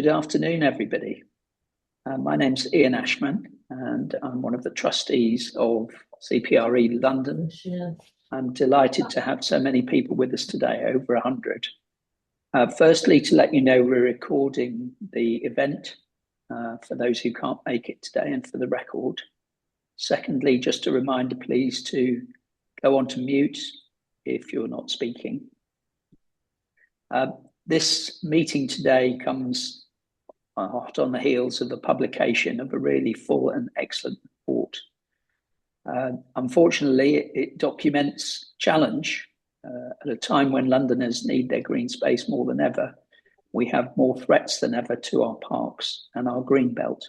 Good afternoon, everybody. My name's Ian Ashman, and I'm one of the trustees of CPRE London. I'm delighted to have so many people with us today, over 100. Firstly, to let you know, we're recording the event for those who can't make it today and for the record. Secondly, just a reminder, please, to go on to mute if you're not speaking. This meeting today comes hot on the heels of the publication of a really full and excellent report. Unfortunately, it documents challenge at a time when Londoners need their green space more than ever. We have more threats than ever to our parks and our green belt.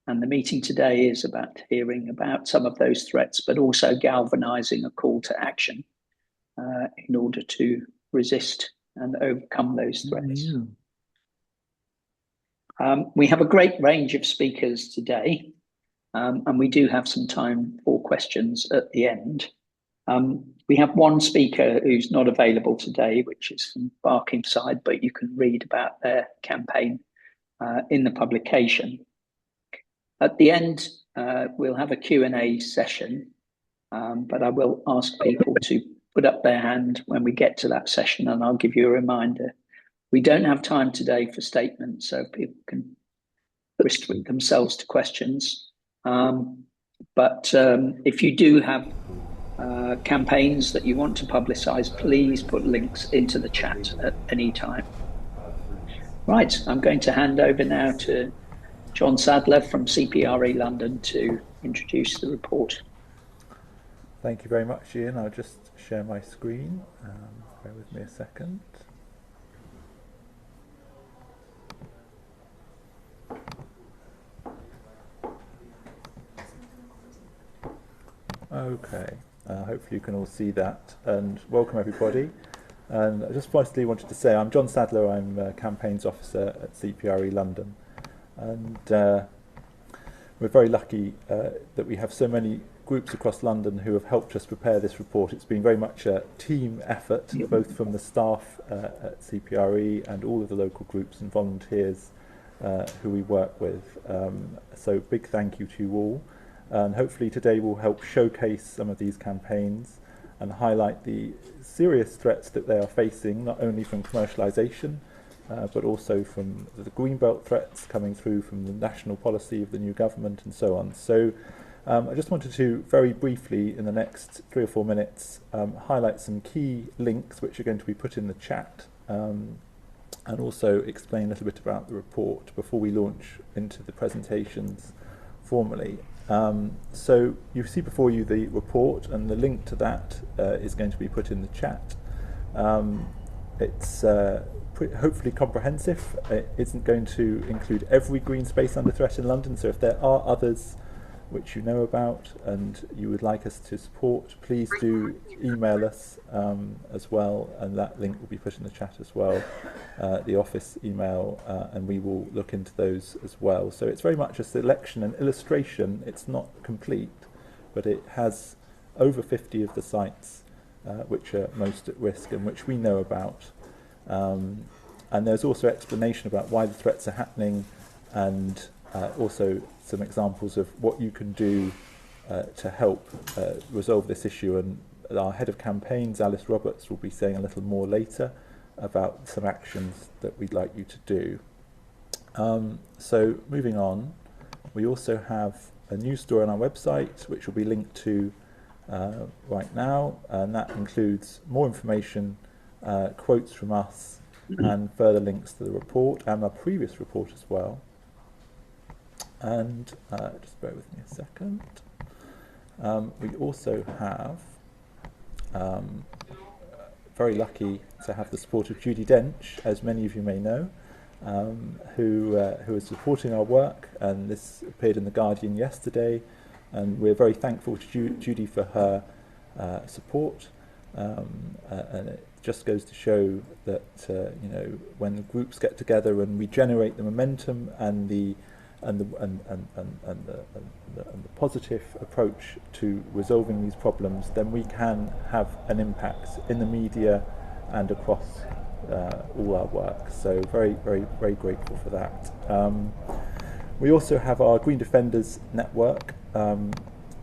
And the meeting today is about hearing about some of those threats, but also galvanising a call to action in order to resist and overcome those threats. We have a great range of speakers today, and we do have some time for questions at the end. We have one speaker who's not available today, which is from Barkingside, but you can read about their campaign in the publication. At the end, we'll have a Q&A session, but I will ask people to put up their hand when we get to that session, and I'll give you a reminder. We don't have time today for statements, so people can restrict themselves to questions. But if you do have campaigns that you want to publicise, please put links into the chat at any time. Right, I'm going to hand over now to John Sadler from CPRE London to introduce the report. Thank you very much, Ian. I'll just share my screen. Bear with me a second. Okay, hopefully you can all see that, and welcome everybody. And I just firstly wanted to say I'm John Sadler, I'm Campaigns Officer at CPRE London, and we're very lucky that we have so many groups across London who have helped us prepare this report. It's been very much a team effort, both from the staff at CPRE and all of the local groups and volunteers who we work with. So big thank you to you all. And hopefully today will help showcase some of these campaigns and highlight the serious threats that they are facing, not only from commercialisation, but also from the Greenbelt threats coming through from the national policy of the new government and so on. So I just wanted to very briefly in the next 3 or 4 minutes highlight some key links which are going to be put in the chat, and also explain a little bit about the report before we launch into the presentations formally. So you see before you the report, and the link to that is going to be put in the chat. It's hopefully comprehensive. It isn't going to include every green space under threat in London, so if there are others which you know about and you would like us to support, please do email us as well, and that link will be put in the chat as well, the office email, and we will look into those as well. So it's very much a selection and illustration. It's not complete, but it has over 50 of the sites which are most at risk and which we know about. And there's also explanation about why the threats are happening, and also some examples of what you can do to help resolve this issue. And our head of campaigns, Alice Roberts, will be saying a little more later about some actions that we'd like you to do. So moving on, we also have a news story on our website which will be linked to right now, and that includes more information, quotes from us, and further links to the report and our previous report as well. And just bear with me a second. We also have very lucky to have the support of Judy Dench, as many of you may know, who is supporting our work, and this appeared in The Guardian yesterday, and we're very thankful to Judy for her support, and it just goes to show that you know, when the groups get together and we generate the momentum and the positive approach to resolving these problems, then we can have an impact in the media and across all our work. So very, very, very grateful for that. We also have our Green Defenders Network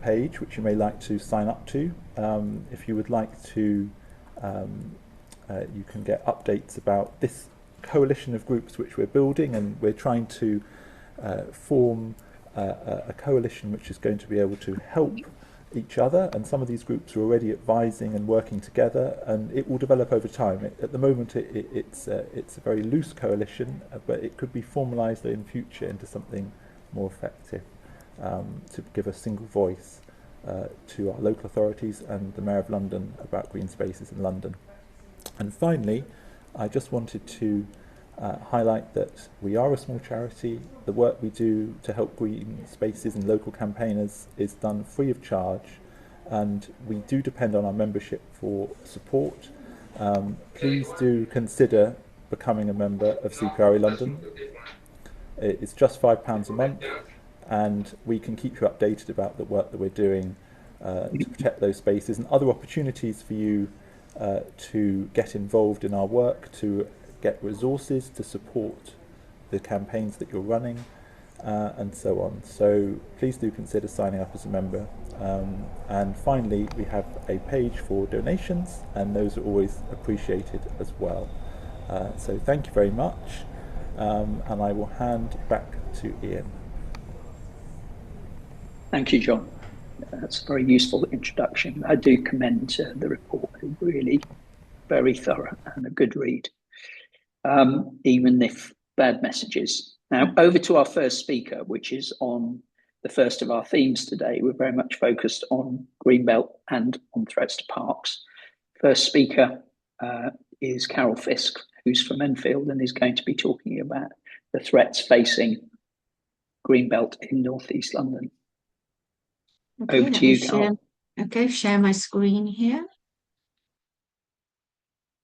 page, which you may like to sign up to. If you would like to, you can get updates about this coalition of groups which we're building, and we're trying to form a coalition which is going to be able to help each other, and some of these groups are already advising and working together, and it will develop over time. At the moment it's a very loose coalition, but it could be formalised in future into something more effective, to give a single voice to our local authorities and the Mayor of London about green spaces in London. And finally, I just wanted to highlight that we are a small charity. The work we do to help green spaces and local campaigners is done free of charge, and we do depend on our membership for support. Please do consider becoming a member of CPRE London. It's just £5 a month, and we can keep you updated about the work that we're doing to protect those spaces and other opportunities for you to get involved in our work, to get resources to support the campaigns that you're running, and so on. So please do consider signing up as a member. And finally, we have a page for donations, and those are always appreciated as well. So thank you very much, and I will hand back to Ian. Thank you, John. That's a very useful introduction. I do commend the report. Really very thorough and a good read, even if bad messages. Now, over to our first speaker, which is on the first of our themes today. We're very much focused on Greenbelt and on threats to parks. First speaker is Carol Fisk, who's from Enfield and is going to be talking about the threats facing Greenbelt in North East London. Okay, over to you, Carol. Okay, share my screen here.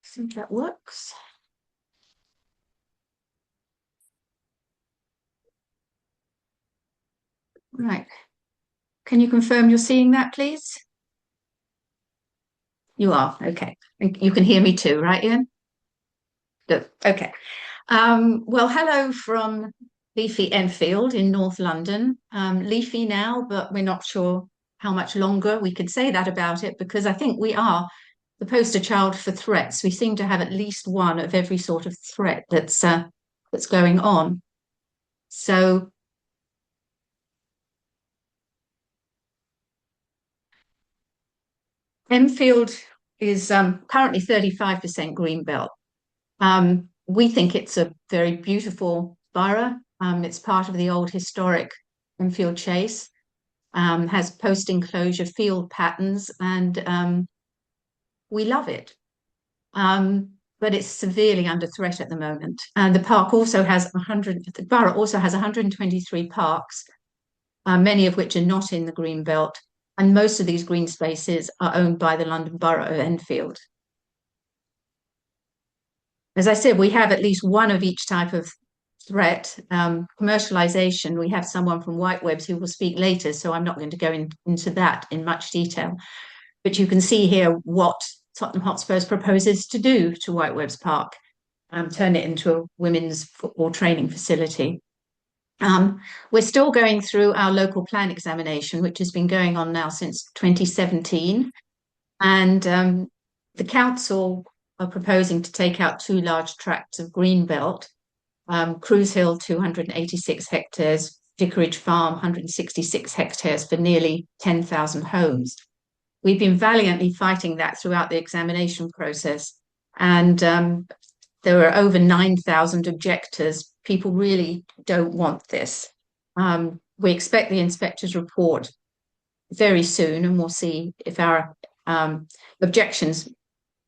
See if that works. Right. Can you confirm you're seeing that, please? You are, okay. You can hear me too, right, Ian? Good, okay. Well, hello from leafy Enfield in North London. Leafy now, but we're not sure how much longer we could say that about it, because I think we are the poster child for threats. We seem to have at least one of every sort of threat that's going on. So Enfield is currently 35% Greenbelt. We think it's a very beautiful borough. It's part of the old historic Enfield Chase, has post-enclosure field patterns, and we love it. But it's severely under threat at the moment. And the park also has the borough also has 123 parks, many of which are not in the Greenbelt. And most of these green spaces are owned by the London Borough of Enfield. As I said, we have at least one of each type of threat. Commercialization, we have someone from Whitewebbs who will speak later, so I'm not going to go into that in much detail. But you can see here what Tottenham Hotspur proposes to do to Whitewebbs Park, turn it into a women's football training facility. We're still going through our local plan examination, which has been going on now since 2017. And the council are proposing to take out 2 large tracts of Greenbelt, Cruise Hill, 286 hectares, Vicarage Farm, 166 hectares for nearly 10,000 homes. We've been valiantly fighting that throughout the examination process. And there are over 9,000 objectors. People really don't want this. We expect the inspector's report very soon, and we'll see if our objections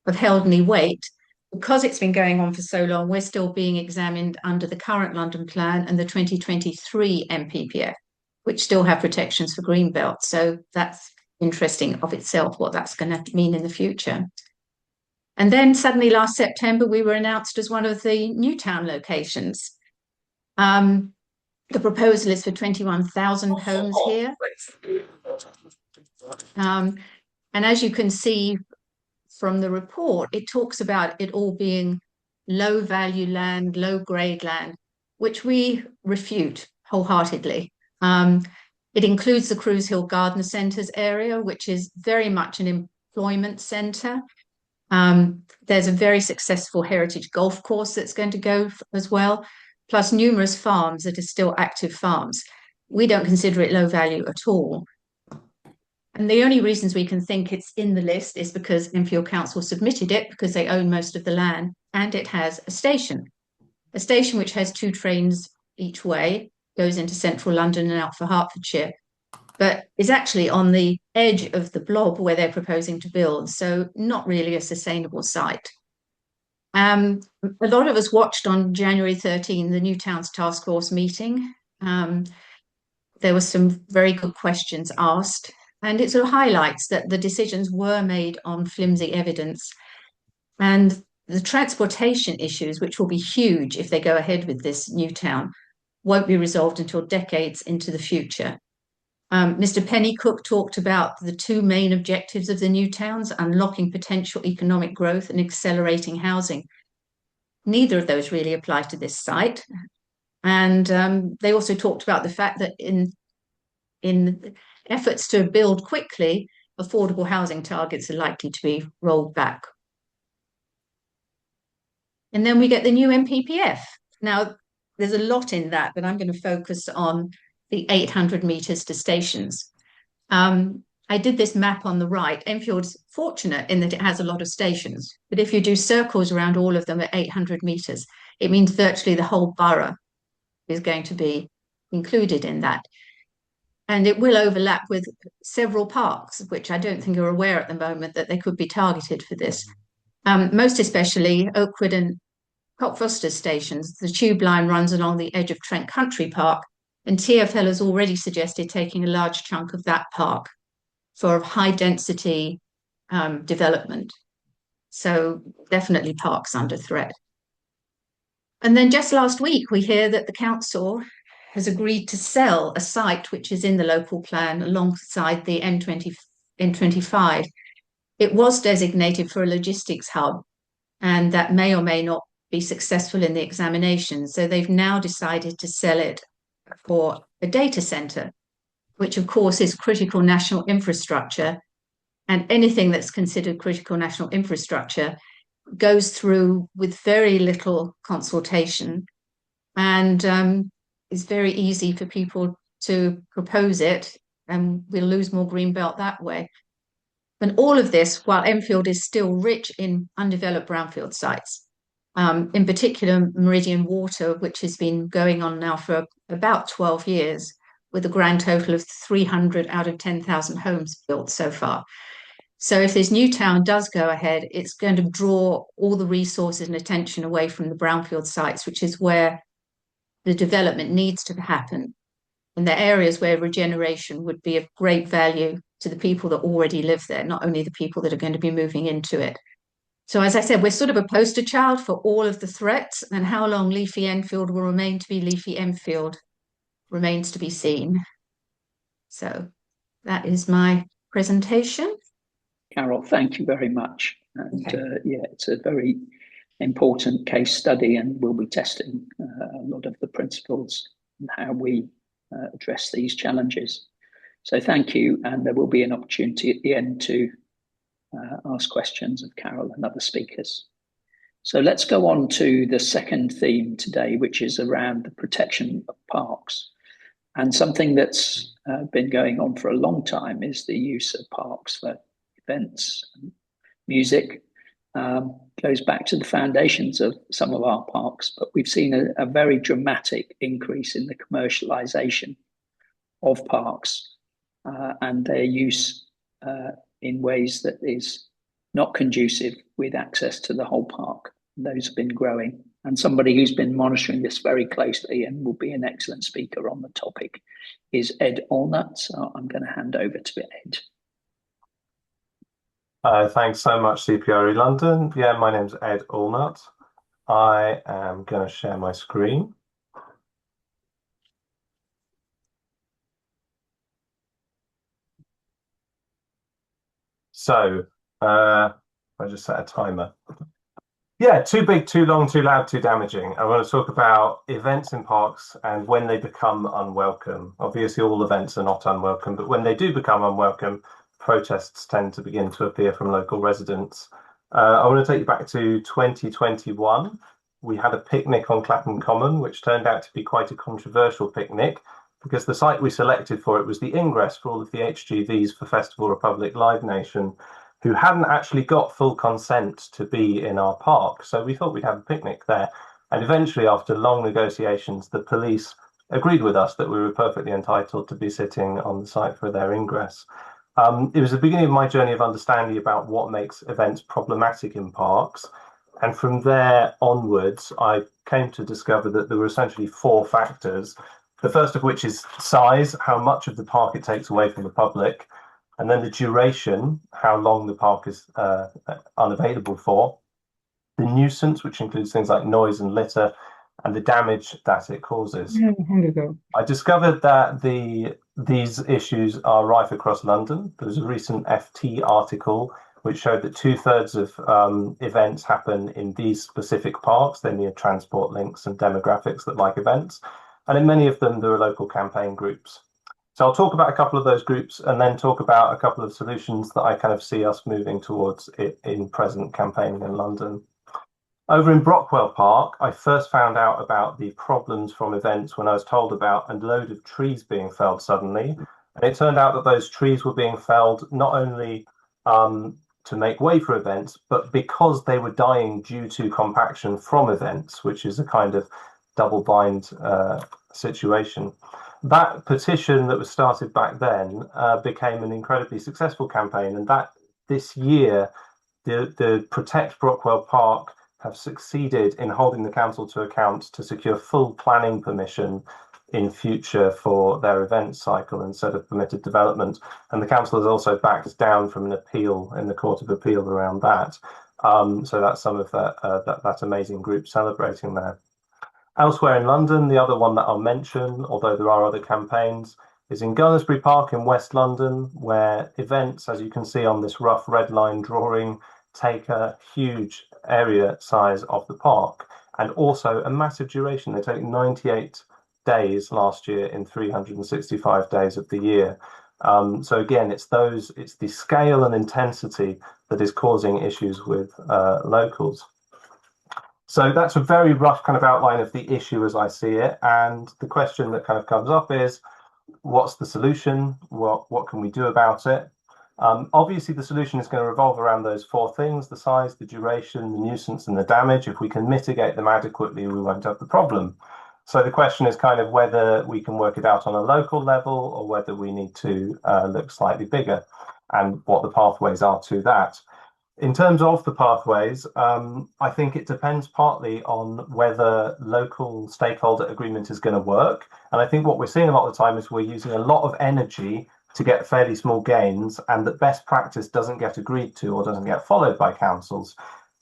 have held any weight. Because it's been going on for so long, we're still being examined under the current London Plan and the 2023 MPPF, which still have protections for Greenbelt. So that's interesting of itself, what that's going to mean in the future. And then suddenly last September, we were announced as one of the Newtown locations. The proposal is for 21,000 homes here. And as you can see from the report, it talks about it all being low value land, low grade land, which we refute wholeheartedly. It includes the Cruise Hill Garden Centres area, which is very much an employment centre. There's a very successful heritage golf course that's going to go as well, plus numerous farms that are still active farms. We don't consider it low value at all. And the only reasons we can think it's in the list is because Enfield Council submitted it because they own most of the land, and it has a station which has 2 trains each way, goes into central London and out for Hertfordshire, but is actually on the edge of the blob where they're proposing to build, so not really a sustainable site. A lot of us watched on January 13 the New Towns Task Force meeting. There were some very good questions asked, and it sort of highlights that the decisions were made on flimsy evidence, and the transportation issues, which will be huge if they go ahead with this new town, won't be resolved until decades into the future. Mr. Pennycook talked about the 2 main objectives of the new towns: unlocking potential economic growth and accelerating housing. Neither of those really apply to this site. And they also talked about the fact that in efforts to build quickly, affordable housing targets are likely to be rolled back. And then we get the new MPPF. Now, there's a lot in that, but I'm going to focus on the 800 metres to stations. I did this map on the right. Enfield's fortunate in that it has a lot of stations, but if you do circles around all of them at 800 metres, it means virtually the whole borough is going to be included in that. And it will overlap with several parks, which I don't think are aware at the moment that they could be targeted for this. Most especially Oakwood and Cockfosters stations. The tube line runs along the edge of Trent Country Park, and TfL has already suggested taking a large chunk of that park for high density development. So definitely parks under threat. And then just last week, we hear that the council has agreed to sell a site which is in the local plan alongside the N25. It was designated for a logistics hub, and that may or may not be successful in the examination. So they've now decided to sell it for a data centre, which of course is critical national infrastructure. And anything that's considered critical national infrastructure goes through with very little consultation, and it's very easy for people to propose it, and we'll lose more greenbelt that way. And all of this while Enfield is still rich in undeveloped brownfield sites, in particular Meridian Water, which has been going on now for about 12 years, with a grand total of 300 out of 10,000 homes built so far. So if this new town does go ahead, it's going to draw all the resources and attention away from the brownfield sites, which is where the development needs to happen. And the areas where regeneration would be of great value to the people that already live there, not only the people that are going to be moving into it. So as I said, we're sort of a poster child for all of the threats, and how long Leafy Enfield will remain to be Leafy Enfield remains to be seen. So that is my presentation. Carol, thank you very much. And yeah, it's a very important case study, and we'll be testing a lot of the principles and how we address these challenges. So thank you, and there will be an opportunity at the end to ask questions of Carol and other speakers. So let's go on to the second theme today, which is around the protection of parks. And something that's been going on for a long time is the use of parks for events and music. Goes back to the foundations of some of our parks, but we've seen a very dramatic increase in the commercialization of parks and their use in ways that is not conducive with access to the whole park. Those have been growing. And somebody who's been monitoring this very closely and will be an excellent speaker on the topic is Ed Allnutt. So I'm going to hand over to Ed. Thanks so much, CPRE London. Yeah, my name's Ed Allnutt. I am going to share my screen. So I just set a timer. Yeah, too big, too long, too loud, too damaging. I want to talk about events in parks and when they become unwelcome. Obviously, all events are not unwelcome, but when they do become unwelcome, protests tend to begin to appear from local residents. I want to take you back to 2021. We had a picnic on Clapham Common, which turned out to be quite a controversial picnic because the site we selected for it was the ingress for all of the HGVs for Festival Republic Live Nation, who hadn't actually got full consent to be in our park. So we thought we'd have a picnic there. And eventually, after long negotiations, the police agreed with us that we were perfectly entitled to be sitting on the site for their ingress. It was the beginning of my journey of understanding about what makes events problematic in parks. And from there onwards, I came to discover that there were essentially 4 factors. The first of which is size, how much of the park it takes away from the public. And then the duration, how long the park is unavailable for. The nuisance, which includes things like noise and litter, and the damage that it causes. I discovered that these issues are rife across London. There was a recent FT article which showed that 2/3 of events happen in these specific parks. They're near transport links and demographics that like events. And in many of them, there are local campaign groups. So I'll talk about a couple of those groups and then talk about a couple of solutions that I kind of see us moving towards in present campaigning in London. Over in Brockwell Park, I first found out about the problems from events when I was told about a load of trees being felled suddenly. And it turned out that those trees were being felled not only to make way for events, but because they were dying due to compaction from events, which is a kind of double bind situation. That petition that was started back then became an incredibly successful campaign, and that this year, the Protect Brockwell Park have succeeded in holding the council to account to secure full planning permission in future for their event cycle instead of permitted development. And the council has also backed down from an appeal in the Court of Appeal around that. So that's some of that amazing group celebrating there. Elsewhere in London, the other one that I'll mention, although there are other campaigns, is in Gunnersbury Park in West London, where events, as you can see on this rough red line drawing, take a huge area size of the park and also a massive duration. They take 98 days last year in 365 days of the year. So again, it's the scale and intensity that is causing issues with locals. So that's a very rough kind of outline of the issue as I see it. And the question that kind of comes up is, what's the solution? What can we do about it? Obviously, the solution is going to revolve around those 4 things: the size, the duration, the nuisance, and the damage. If we can mitigate them adequately, we won't have the problem. So the question is kind of whether we can work it out on a local level or whether we need to look slightly bigger, and what the pathways are to that. In terms of the pathways, I think it depends partly on whether local stakeholder agreement is going to work. And I think what we're seeing a lot of the time is we're using a lot of energy to get fairly small gains, and that best practice doesn't get agreed to or doesn't get followed by councils.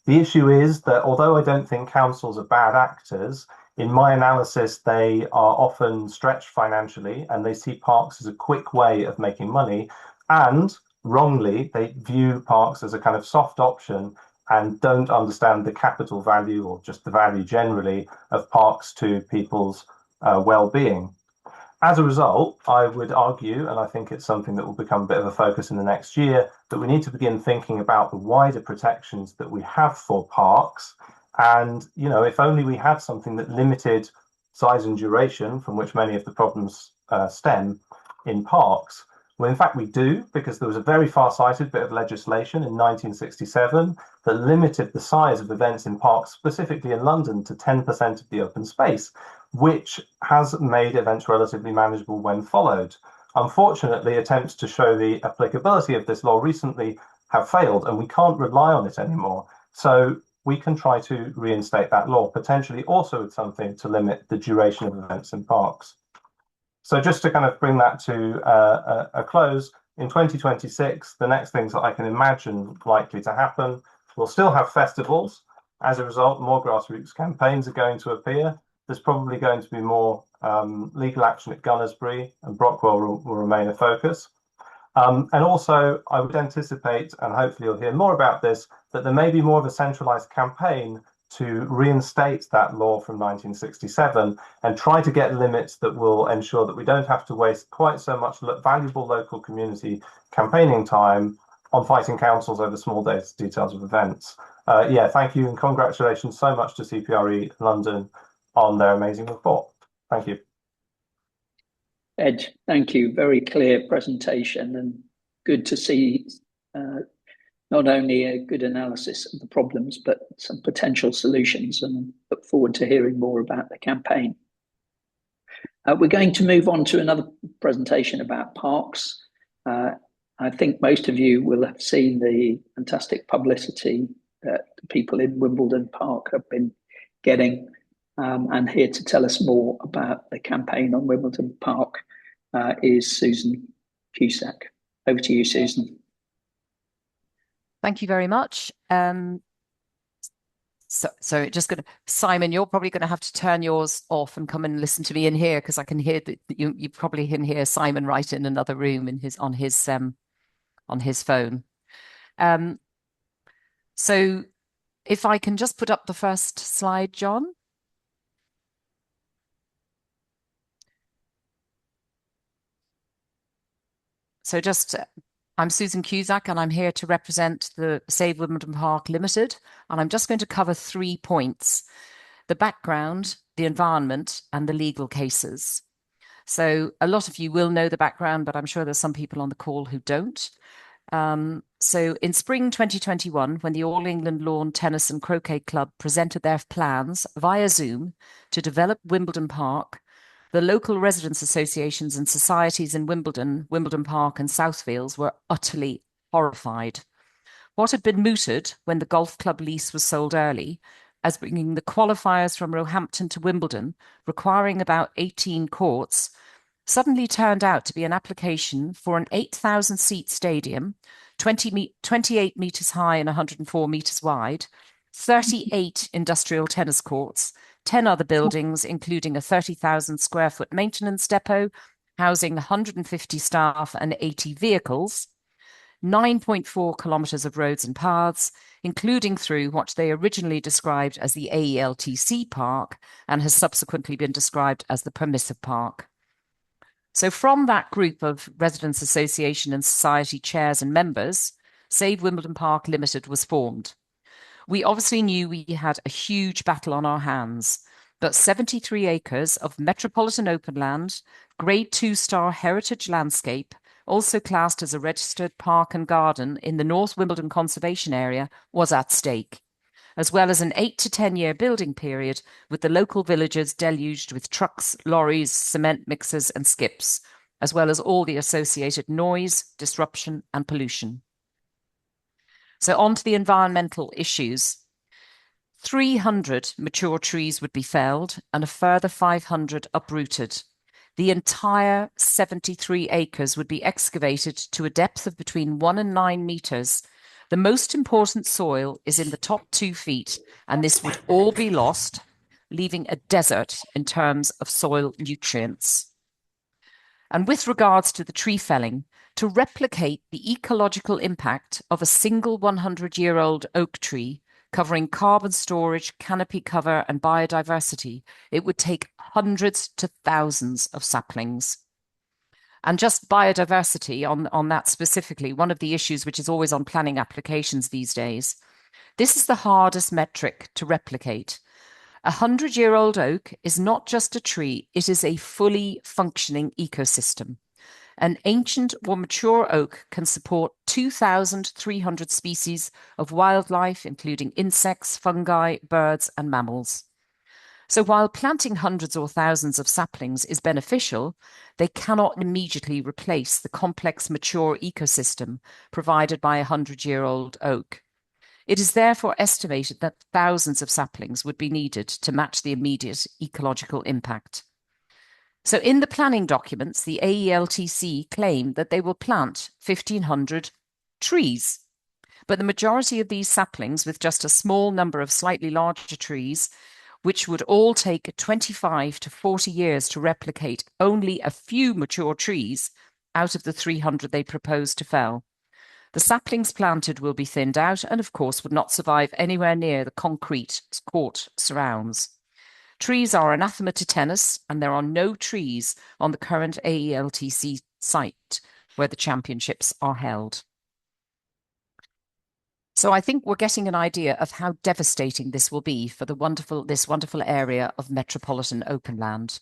The issue is that although I don't think councils are bad actors, in my analysis, they are often stretched financially and they see parks as a quick way of making money. And wrongly, they view parks as a kind of soft option and don't understand the capital value, or just the value generally, of parks to people's well-being. As a result, I would argue, and I think it's something that will become a bit of a focus in the next year, that we need to begin thinking about the wider protections that we have for parks. And, if only we had something that limited size and duration, from which many of the problems stem in parks. Well, in fact, we do, because there was a very far-sighted bit of legislation in 1967 that limited the size of events in parks, specifically in London, to 10% of the open space, which has made events relatively manageable when followed. Unfortunately, attempts to show the applicability of this law recently have failed, and we can't rely on it anymore. So we can try to reinstate that law, potentially also with something to limit the duration of events in parks. So just to kind of bring that to a close, in 2026, the next things that I can imagine likely to happen, we'll still have festivals. As a result, more grassroots campaigns are going to appear. There's probably going to be more legal action at Gunnersbury, and Brockwell will remain a focus. And also, I would anticipate, and hopefully you'll hear more about this, that there may be more of a centralised campaign to reinstate that law from 1967 and try to get limits that will ensure that we don't have to waste quite so much valuable local community campaigning time on fighting councils over small details of events. Yeah, thank you and congratulations so much to CPRE London on their amazing report. Thank you. Ed, thank you. Very clear presentation and good to see not only a good analysis of the problems, but some potential solutions, and look forward to hearing more about the campaign. We're going to move on to another presentation about parks. I think most of you will have seen the fantastic publicity that the people in Wimbledon Park have been getting. And here to tell us more about the campaign on Wimbledon Park is Susan Cusack. Over to you, Susan. Thank you very much. So just going to, Simon, you're probably going to have to turn yours off and come and listen to me in here, because I can hear that you probably can hear Simon right in another room in on his phone. So if I can just put up the first slide, John. So just, I'm Susan Cusack and I'm here to represent the Save Wimbledon Park Limited. And I'm just going to cover 3 points: the background, the environment, and the legal cases. So a lot of you will know the background, but I'm sure there's some people on the call who don't. So in spring 2021, when the All England Lawn Tennis and Croquet Club presented their plans via Zoom to develop Wimbledon Park, the local residents' associations and societies in Wimbledon, Wimbledon Park and Southfields were utterly horrified. What had been mooted when the golf club lease was sold early, as bringing the qualifiers from Roehampton to Wimbledon, requiring about 18 courts, suddenly turned out to be an application for an 8,000-seat stadium, 28 metres high and 104 metres wide, 38 industrial tennis courts, 10 other buildings, including a 30,000 square foot maintenance depot, housing 150 staff and 80 vehicles, 9.4 kilometres of roads and paths, including through what they originally described as the AELTC park and has subsequently been described as the permissive park. So from that group of residents' association and society chairs and members, Save Wimbledon Park Limited was formed. We obviously knew we had a huge battle on our hands, but 73 acres of metropolitan open land, Grade 2-star heritage landscape, also classed as a registered park and garden in the North Wimbledon Conservation Area, was at stake, as well as an 8 to 10-year building period with the local villagers deluged with trucks, lorries, cement mixers and skips, as well as all the associated noise, disruption and pollution. So on to the environmental issues. 300 mature trees would be felled and a further 500 uprooted. The entire 73 acres would be excavated to a depth of between 1 and 9 metres. The most important soil is in the top 2 feet, and this would all be lost, leaving a desert in terms of soil nutrients. And with regards to the tree felling, to replicate the ecological impact of a single 100-year-old oak tree, covering carbon storage, canopy cover and biodiversity, it would take hundreds to thousands of saplings. And just biodiversity on that specifically, one of the issues which is always on planning applications these days, this is the hardest metric to replicate. A 100-year-old oak is not just a tree, it is a fully functioning ecosystem. An ancient or mature oak can support 2,300 species of wildlife, including insects, fungi, birds, and mammals. So while planting hundreds or thousands of saplings is beneficial, they cannot immediately replace the complex mature ecosystem provided by a 100-year-old oak. It is therefore estimated that thousands of saplings would be needed to match the immediate ecological impact. So in the planning documents, the AELTC claim that they will plant 1,500 trees, but the majority of these saplings, with just a small number of slightly larger trees, which would all take 25 to 40 years to replicate only a few mature trees out of the 300 they propose to fell. The saplings planted will be thinned out and, of course, would not survive anywhere near the concrete court surrounds. Trees are anathema to tennis, and there are no trees on the current AELTC site where the championships are held. So I think we're getting an idea of how devastating this will be for this wonderful area of metropolitan open land.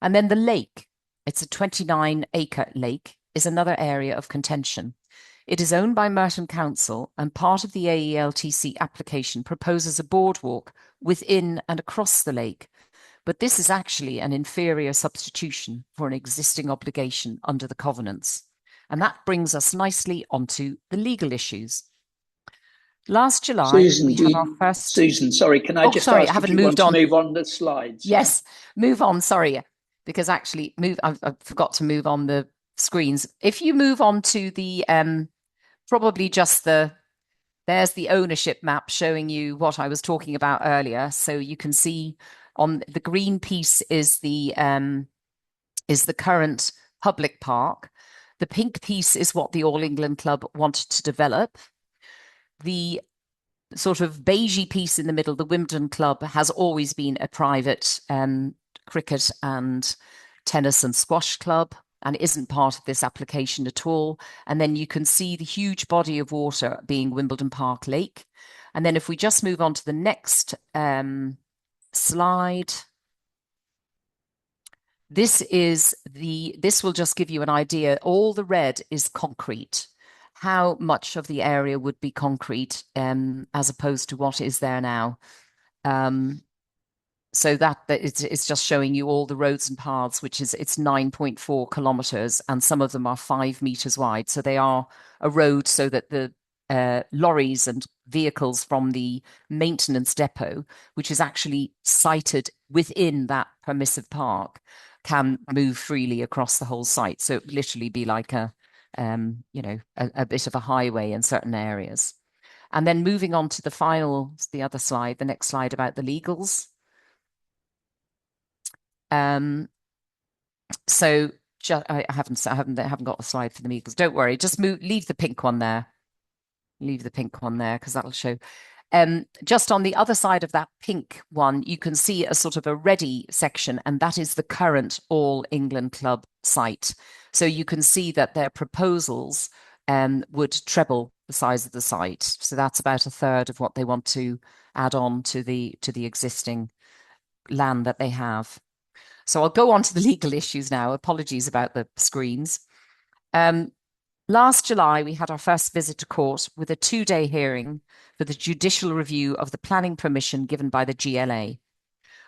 And then the lake, it's a 29-acre lake, is another area of contention. It is owned by Merton Council, and part of the AELTC application proposes a boardwalk within and across the lake. But this is actually an inferior substitution for an existing obligation under the covenants. And that brings us nicely onto the legal issues. Last July, Susan, we had our first... Susan, sorry, can I just ask if you want to move on the slides? Yes, move on, sorry, because actually I forgot to move on the screens. If you move on to the, probably just there's the ownership map showing you what I was talking about earlier. So you can see on the green piece is the current public park. The pink piece is what the All England Club wanted to develop. The sort of beigey piece in the middle, the Wimbledon Club, has always been a private cricket and tennis and squash club and isn't part of this application at all. And then you can see the huge body of water being Wimbledon Park Lake. And then if we just move on to the next slide, this will just give you an idea. All the red is concrete. How much of the area would be concrete as opposed to what is there now. So that it's just showing you all the roads and paths, which is it's 9.4 kilometers, and some of them are 5 meters wide. So they are a road so that the lorries and vehicles from the maintenance depot, which is actually sited within that permissive park, can move freely across the whole site. So it would literally be like a bit of a highway in certain areas. And then moving on to the other slide, the next slide about the legals. So I haven't got a slide for the legals. Don't worry, just leave the pink one there. Leave the pink one there because that'll show. Just on the other side of that pink one, you can see a sort of a ready section, and that is the current All England Club site. So you can see that their proposals would treble the size of the site. So that's about a third of what they want to add on to the existing land that they have. So I'll go on to the legal issues now. Apologies about the screens. Last July, we had our first visit to court with a 2-day hearing for the judicial review of the planning permission given by the GLA.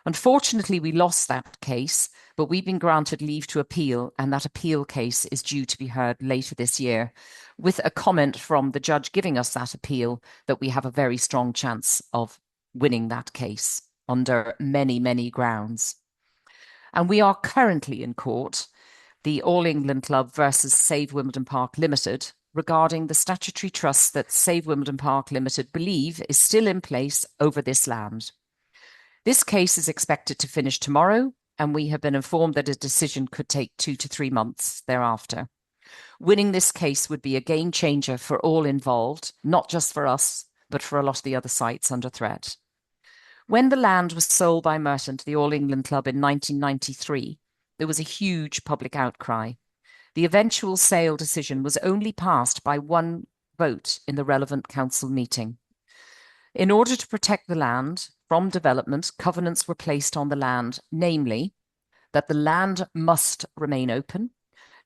Unfortunately, we lost that case, but we've been granted leave to appeal, and that appeal case is due to be heard later this year, with a comment from the judge giving us that appeal that we have a very strong chance of winning that case under many, many grounds. And we are currently in court, the All England Club versus Save Wimbledon Park Limited, regarding the statutory trust that Save Wimbledon Park Limited believe is still in place over this land. This case is expected to finish tomorrow, and we have been informed that a decision could take 2 to 3 months thereafter. Winning this case would be a game changer for all involved, not just for us, but for a lot of the other sites under threat. When the land was sold by Merton to the All England Club in 1993, there was a huge public outcry. The eventual sale decision was only passed by 1 vote in the relevant council meeting. In order to protect the land from development, covenants were placed on the land, namely that the land must remain open,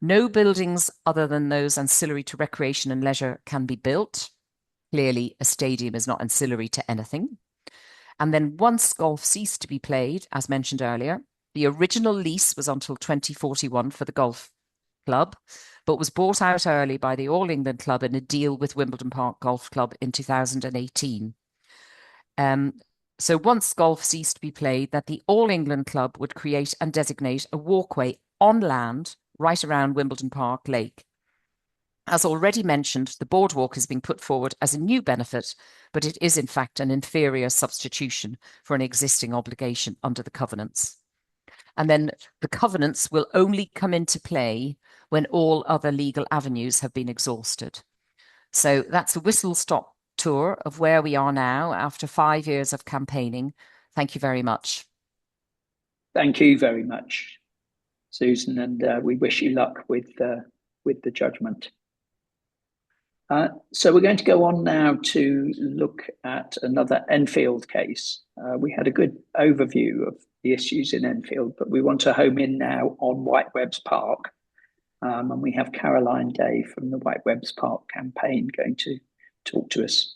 no buildings other than those ancillary to recreation and leisure can be built. Clearly, a stadium is not ancillary to anything. And then once golf ceased to be played, as mentioned earlier, the original lease was until 2041 for the golf club, but was bought out early by the All England Club in a deal with Wimbledon Park Golf Club in 2018. So once golf ceased to be played, that the All England Club would create and designate a walkway on land right around Wimbledon Park Lake. As already mentioned, the boardwalk is being put forward as a new benefit, but it is in fact an inferior substitution for an existing obligation under the covenants. And then the covenants will only come into play when all other legal avenues have been exhausted. So that's a whistle-stop tour of where we are now after 5 years of campaigning. Thank you very much. Thank you very much, Susan, and we wish you luck with the judgment. So we're going to go on now to look at another Enfield case. We had a good overview of the issues in Enfield, but we want to home in now on Whitewebbs Park. And we have Caroline Day from the Whitewebbs Park campaign going to talk to us.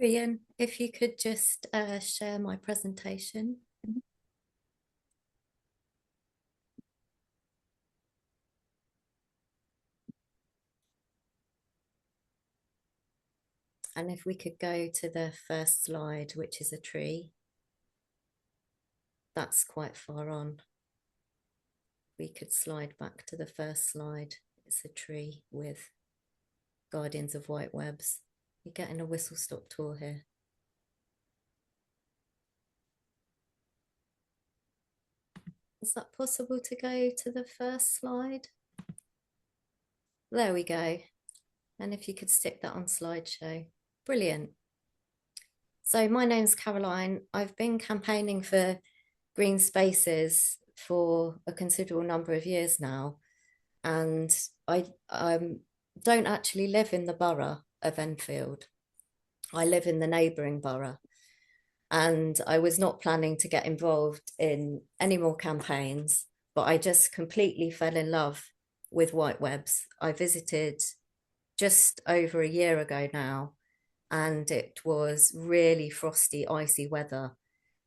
Ian, if you could just share my presentation. And if we could go to the first slide, which is a tree. That's quite far on. We could slide back to the first slide. It's a tree with Guardians of Whitewebbs. You're getting a whistle-stop tour here. Is that possible to go to the first slide? There we go. And if you could stick that on slideshow. Brilliant. So my name's Caroline. I've been campaigning for green spaces for a considerable number of years now. And I don't actually live in the borough of Enfield. I live in the neighbouring borough. And I was not planning to get involved in any more campaigns, but I just completely fell in love with Whitewebbs. I visited just over a year ago now, and it was really frosty, icy weather,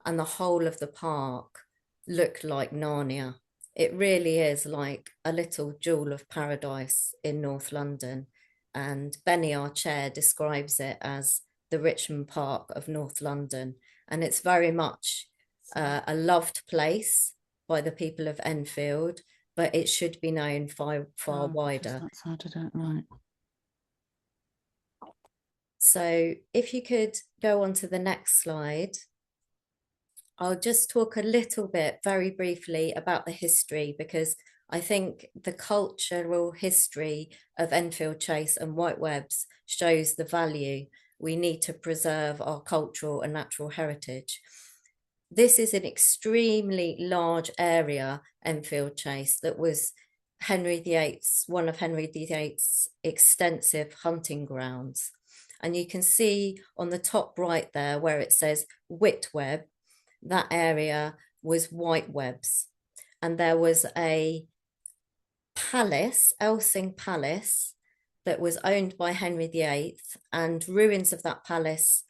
and the whole of the park looked like Narnia. It really is like a little jewel of paradise in North London. And Benny, our chair, describes it as the Richmond Park of North London. And it's very much a loved place by the people of Enfield, but it should be known far wider. That's how to do it right. So if you could go on to the next slide, I'll just talk a little bit very briefly about the history, because I think the cultural history of Enfield Chase and Whitewebbs shows the value we need to preserve our cultural and natural heritage. This is an extremely large area, Enfield Chase, that was one of Henry VIII's extensive hunting grounds. And you can see on the top right there where it says Whitweb, that area was Whitewebbs. And there was a palace, Elsing Palace, that was owned by Henry VIII, and ruins of that palace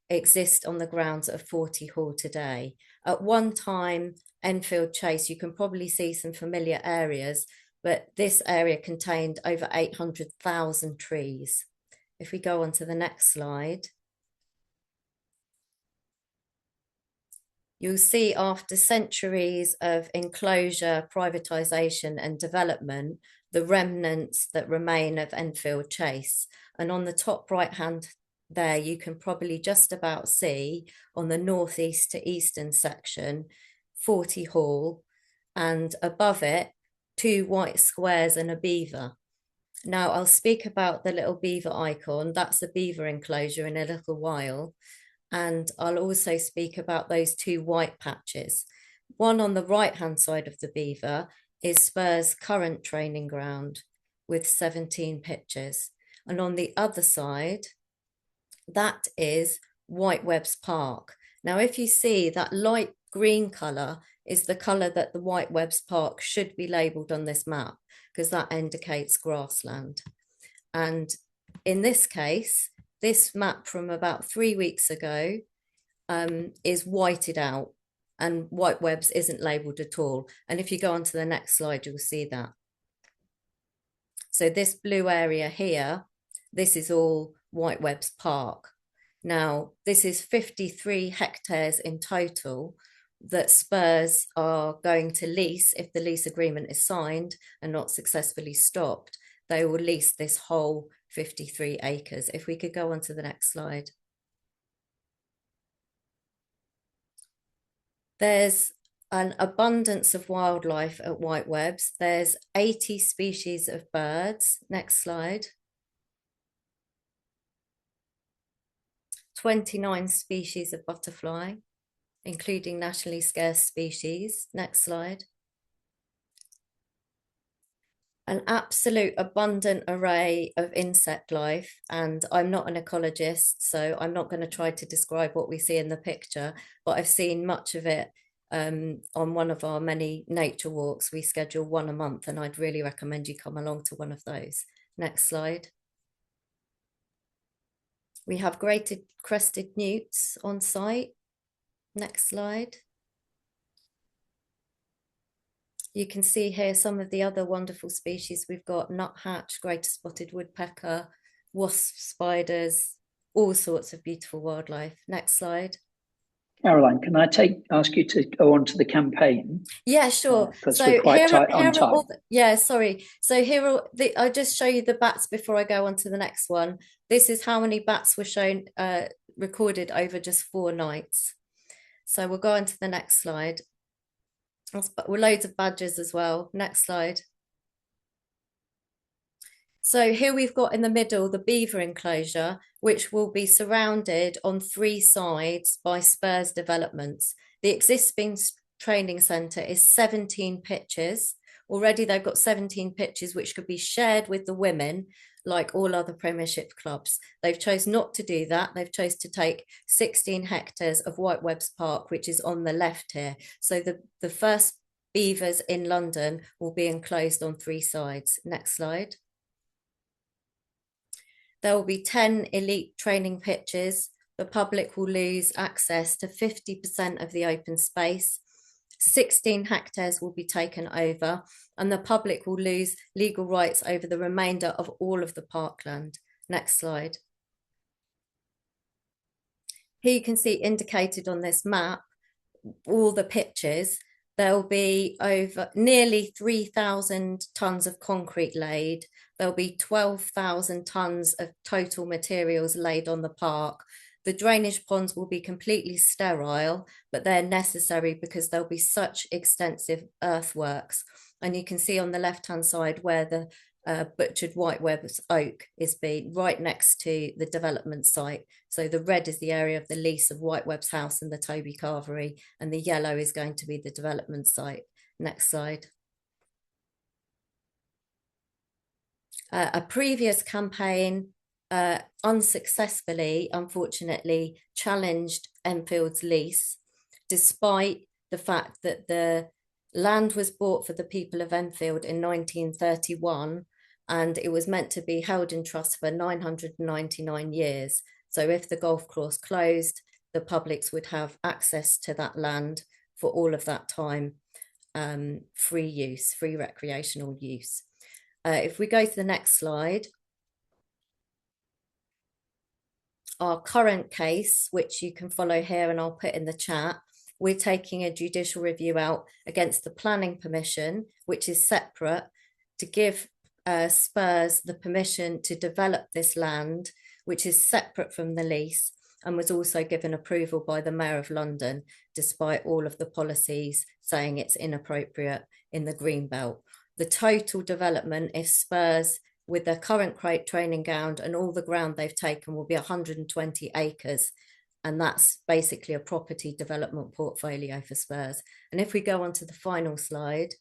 exist on the grounds of 40 Hall today. At one time, Enfield Chase, you can probably see some familiar areas, but this area contained over 800,000 trees. If we go on to the next slide, you'll see after centuries of enclosure, privatisation and development, the remnants that remain of Enfield Chase. And on the top right hand there, you can probably just about see on the northeast to eastern section, 40 Hall, and above it, 2 white squares and a beaver. Now I'll speak about the little beaver icon. That's a beaver enclosure in a little while. And I'll also speak about those 2 white patches. One on the right-hand side of the beaver is Spurs' current training ground with 17 pitches. And on the other side, that is Whitewebbs Park. Now, if you see that light green colour is the colour that the Whitewebbs Park should be labelled on this map, because that indicates grassland. And in this case, this map from about 3 weeks ago is whited out, and Whitewebbs isn't labelled at all. And if you go on to the next slide, you'll see that. So this blue area here, this is all Whitewebbs Park. Now, this is 53 hectares in total that Spurs are going to lease. If the lease agreement is signed and not successfully stopped, they will lease this whole 53 acres. If we could go on to the next slide. There's an abundance of wildlife at Whitewebbs. There's 80 species of birds. Next slide. 29 species of butterfly, including nationally scarce species. Next slide. An absolute abundant array of insect life, and I'm not an ecologist, so I'm not going to try to describe what we see in the picture, but I've seen much of it on one of our many nature walks. We schedule one a month, and I'd really recommend you come along to one of those. Next slide. We have greater crested newts on site. Next slide. You can see here some of the other wonderful species. We've got nuthatch, greater spotted woodpecker, wasp spiders, all sorts of beautiful wildlife. Next slide. Caroline, can I ask you to go on to the campaign? Yeah, sure. Because we're quite tight on time. Yeah, sorry. So here are I'll just show you the bats before I go on to the next one. This is how many bats were shown, recorded over just 4 nights. So we'll go on to the next slide. With loads of badgers as well. Next slide. So here we've got in the middle the beaver enclosure, which will be surrounded on 3 sides by Spurs developments. The existing training centre is 17 pitches. Already they've got 17 pitches which could be shared with the women like all other Premiership clubs. They've chosen not to do that. They've chosen to take 16 hectares of Whitewebbs Park, which is on the left here. So the first beavers in London will be enclosed on 3 sides. Next slide. There will be 10 elite training pitches. The public will lose access to 50% of the open space. 16 hectares will be taken over, and the public will lose legal rights over the remainder of all of the parkland. Next slide. Here you can see indicated on this map all the pitches. There will be over nearly 3,000 tonnes of concrete laid. There'll be 12,000 tonnes of total materials laid on the park. The drainage ponds will be completely sterile, but they're necessary because there'll be such extensive earthworks. And you can see on the left-hand side where the butchered Whitewebbs oak is being right next to the development site. So the red is the area of the lease of Whitewebbs House and the Toby Carvery, and the yellow is going to be the development site. Next slide. A previous campaign unsuccessfully, unfortunately, challenged Enfield's lease, despite the fact that the land was bought for the people of Enfield in 1931, and it was meant to be held in trust for 999 years. So if the golf course closed, the publics would have access to that land for all of that time, free use, free recreational use. If we go to the next slide, our current case, which you can follow here and I'll put in the chat, we're taking a judicial review out against the planning permission, which is separate, to give Spurs the permission to develop this land, which is separate from the lease, and was also given approval by the Mayor of London, despite all of the policies saying it's inappropriate in the green belt. The total development, if Spurs, with their current training ground and all the ground they've taken, will be 120 acres. And that's basically a property development portfolio for Spurs. And if we go on to the final slide,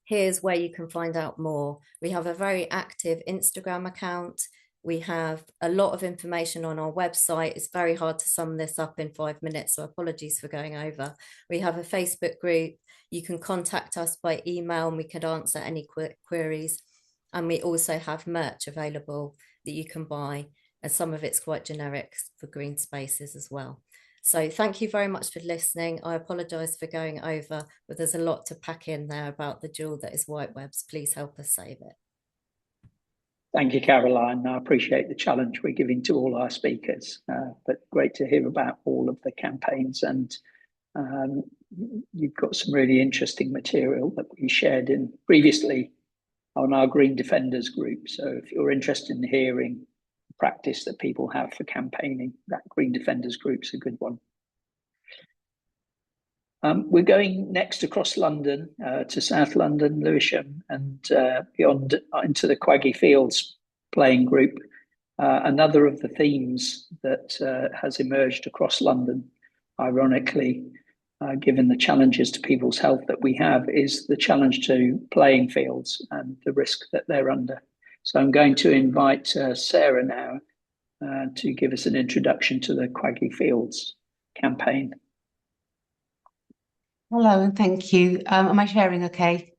here's where you can find out more. We have a very active Instagram account. We have a lot of information on our website. It's very hard to sum this up in 5 minutes, so apologies for going over. We have a Facebook group. You can contact us by email and we can answer any queries. And we also have merch available that you can buy, and some of it's quite generic for green spaces as well. So thank you very much for listening. I apologise for going over, but there's a lot to pack in there about the jewel that is Whitewebbs. Please help us save it. Thank you, Caroline. I appreciate the challenge we're giving to all our speakers, but great to hear about all of the campaigns, and you've got some really interesting material that we shared in previously on our Green Defenders group. So if you're interested in hearing the practice that people have for campaigning, that Green Defenders group's a good one. We're going next across London to South London, Lewisham, and beyond into the Quaggy Fields playing group. Another of the themes that has emerged across London, ironically, given the challenges to people's health that we have, is the challenge to playing fields and the risk that they're under. So I'm going to invite Sarah now to give us an introduction to the Quaggy Fields campaign. Hello, and thank you. Am I sharing okay?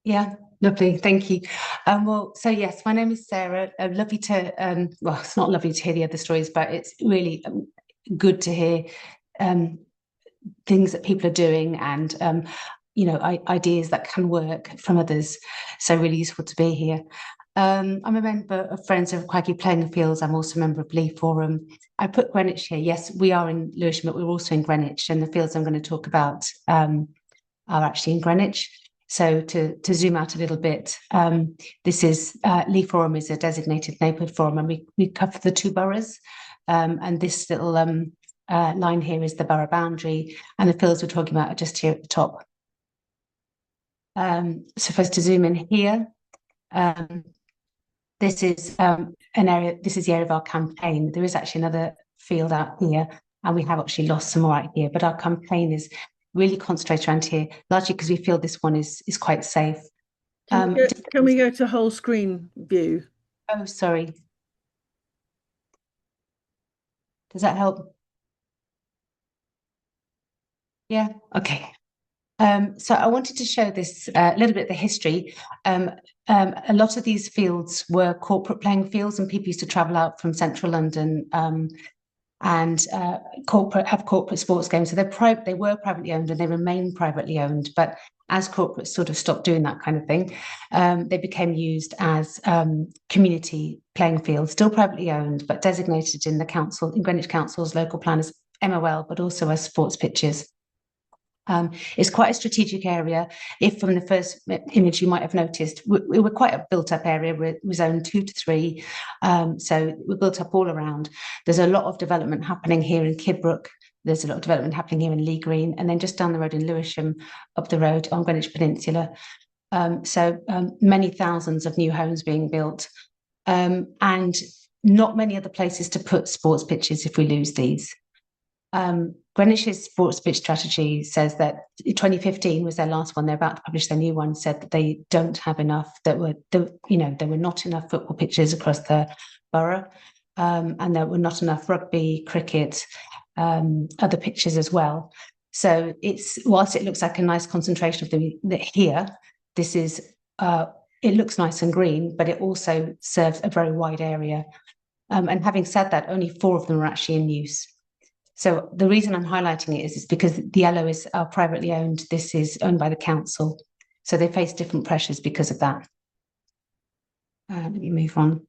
Yeah, lovely, thank you. Well, so yes, my name is Sarah. Lovely to, well, it's not lovely to hear the other stories, but it's really good to hear things that people are doing and, you know, ideas that can work from others. So really useful to be here. I'm a member of Friends of Quaggy Playing Fields. I'm also a member of Lee Forum. I put Greenwich here. Yes, we are in Lewisham, but we're also in Greenwich, and the fields I'm going to talk about are actually in Greenwich. So to zoom out a little bit, this is Lee Forum is a designated neighbourhood forum, and we cover the two boroughs. And this little line here is the borough boundary, and the fields we're talking about are just here at the top. So first to zoom in here. This is an area, this is the area of our campaign. There is actually another field out here, and we have actually lost some more out here, but our campaign is really concentrated around here, largely because we feel this one is quite safe. Can we go to whole screen view? Oh, sorry. Does that help? Yeah, okay. So I wanted to show this a little bit of the history. A lot of these fields were corporate playing fields, and people used to travel out from central London and have corporate sports games. So they were privately owned, and they remain privately owned. But as corporates sort of stopped doing that kind of thing, they became used as community playing fields, still privately owned, but designated in the council, in Greenwich Council's local plan as MOL, but also as sports pitches. It's quite a strategic area. If from the first image you might have noticed, we were quite a built-up area. We're zone 2 to 3, so we're built up all around. There's a lot of development happening here in Kidbrooke. There's a lot of development happening here in Lee Green, and then just down the road in Lewisham, up the road on Greenwich Peninsula. So many thousands of new homes being built, and not many other places to put sports pitches if we lose these. Greenwich's sports pitch strategy says that 2015 was their last one. They're about to publish their new one. Said that they don't have enough. There were not enough football pitches across the borough, and there were not enough rugby, cricket, other pitches as well. So whilst it looks like a nice concentration of them here, this is it looks nice and green, but it also serves a very wide area. And having said that, only 4 of them are actually in use. So the reason I'm highlighting it is because the yellow are privately owned. This is owned by the council. So they face different pressures because of that. Let me move on.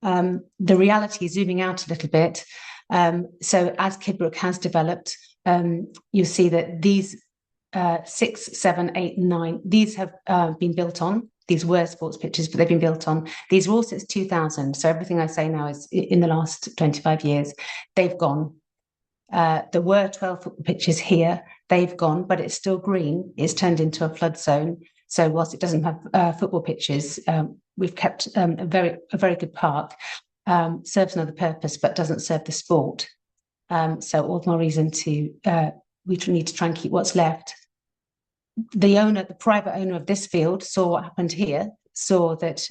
The reality, zooming out a little bit. So as Kidbrooke has developed, you'll see that these 6, 7, 8, and 9, these have been built on. These were sports pitches, but they've been built on. These were all since 2000. So everything I say now is in the last 25 years. They've gone. There were 12 football pitches here. They've gone, but it's still green. It's turned into a flood zone. So whilst it doesn't have football pitches, we've kept a very good park. Serves another purpose, but doesn't serve the sport. So all the more reason we need to try and keep what's left. The private owner of this field saw what happened here, saw that,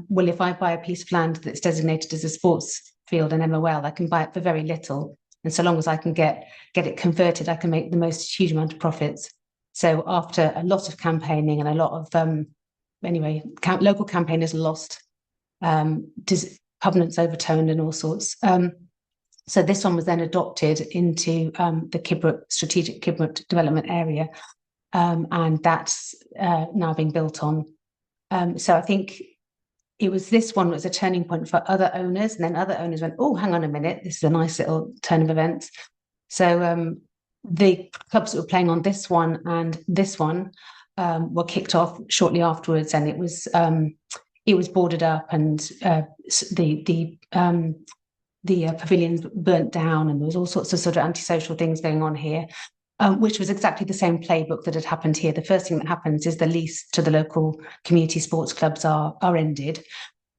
well, if I buy a piece of land that's designated as a sports field and MOL, I can buy it for very little. And so long as I can get it converted, I can make the most huge amount of profits. So after a lot of campaigning and a lot of, local campaigners lost, covenants overturned and all sorts. So this one was then adopted into the strategic Kidbrooke development area. And that's now being built on. So I think it was this one was a turning point for other owners, and then other owners went, oh, hang on a minute, this is a nice little turn of events. So the clubs that were playing on this one and this one were kicked off shortly afterwards, and it was boarded up, and the pavilions burnt down, and there was all sorts of sort of antisocial things going on here, which was exactly the same playbook that had happened here. The first thing that happens is the lease to the local community sports clubs are ended.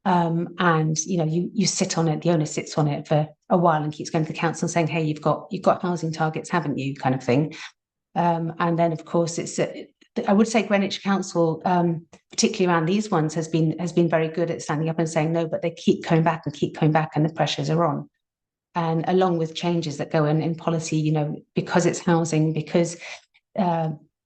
And you sit on it, the owner sits on it for a while and keeps going to the council saying, hey, you've got housing targets, haven't you, kind of thing. And then of course I would say Greenwich Council, particularly around these ones, has been very good at standing up and saying no, but they keep coming back and the pressures are on. And along with changes that go in policy, because it's housing, because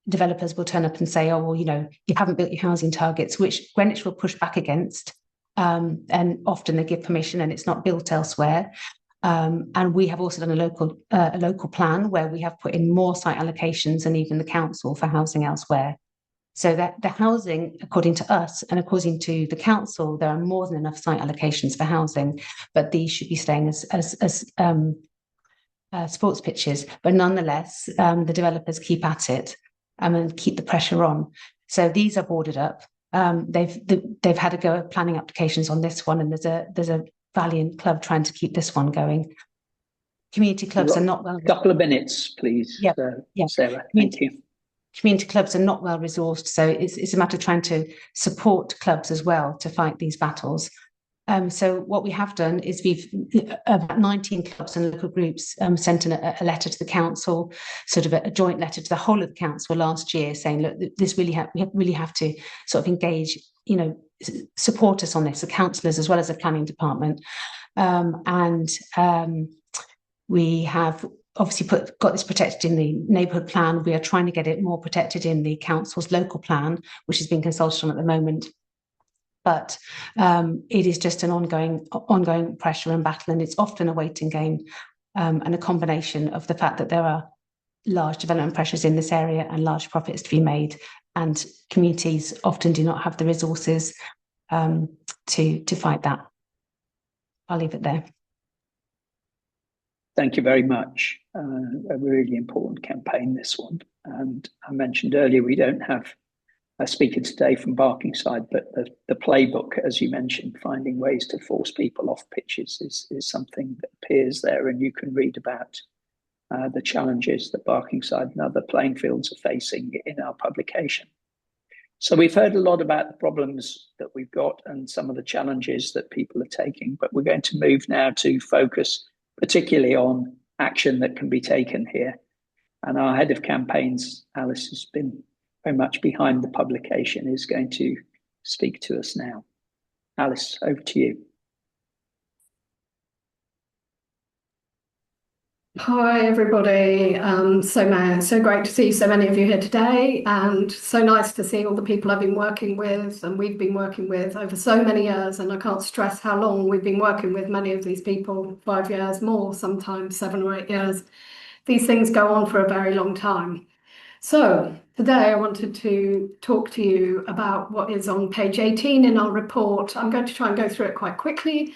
developers will turn up and say, oh, well, you haven't built your housing targets, which Greenwich will push back against. And often they give permission and it's not built elsewhere. And we have also done a local plan where we have put in more site allocations and even the council for housing elsewhere. So that the housing, according to us and according to the council, there are more than enough site allocations for housing, but these should be staying as sports pitches. But nonetheless, the developers keep at it and keep the pressure on. So these are boarded up. They've had a go at planning applications on this one, and there's a valiant club trying to keep this one going. Community clubs are not well. A couple of minutes, please. Sarah. Thank you. Community clubs are not well resourced, so it's a matter of trying to support clubs as well to fight these battles. So what we have done is we've about 19 clubs and local groups sent a letter to the council, sort of a joint letter to the whole of the council last year, saying, look, this we really have to sort of engage, support us on this, the councillors as well as the planning department, we have obviously got this protected in the neighbourhood plan. We are trying to get it more protected in the council's local plan, which is being consulted on at the moment. But it is just an ongoing pressure and battle, and it's often a waiting game, and a combination of the fact that there are large development pressures in this area and large profits to be made, and communities often do not have the resources to fight that. I'll leave it there. Thank you very much. A really important campaign, this one. And I mentioned earlier, we don't have a speaker today from Barkingside, but the playbook, as you mentioned, finding ways to force people off pitches is something that appears there, and you can read about the challenges that Barkingside and other playing fields are facing in our publication. So we've heard a lot about the problems that we've got and some of the challenges that people are taking, but we're going to move now to focus particularly on action that can be taken here. And our head of campaigns, Alice, has been very much behind the publication, is going to speak to us now. Alice, over to you. Hi everybody, so great to see so many of you here today, and so nice to see all the people I've been working with and we've been working with over so many years, and I can't stress how long we've been working with many of these people, 5 years, more, sometimes 7 or 8 years. These things go on for a very long time. So today I wanted to talk to you about what is on page 18 in our report. I'm going to try and go through it quite quickly.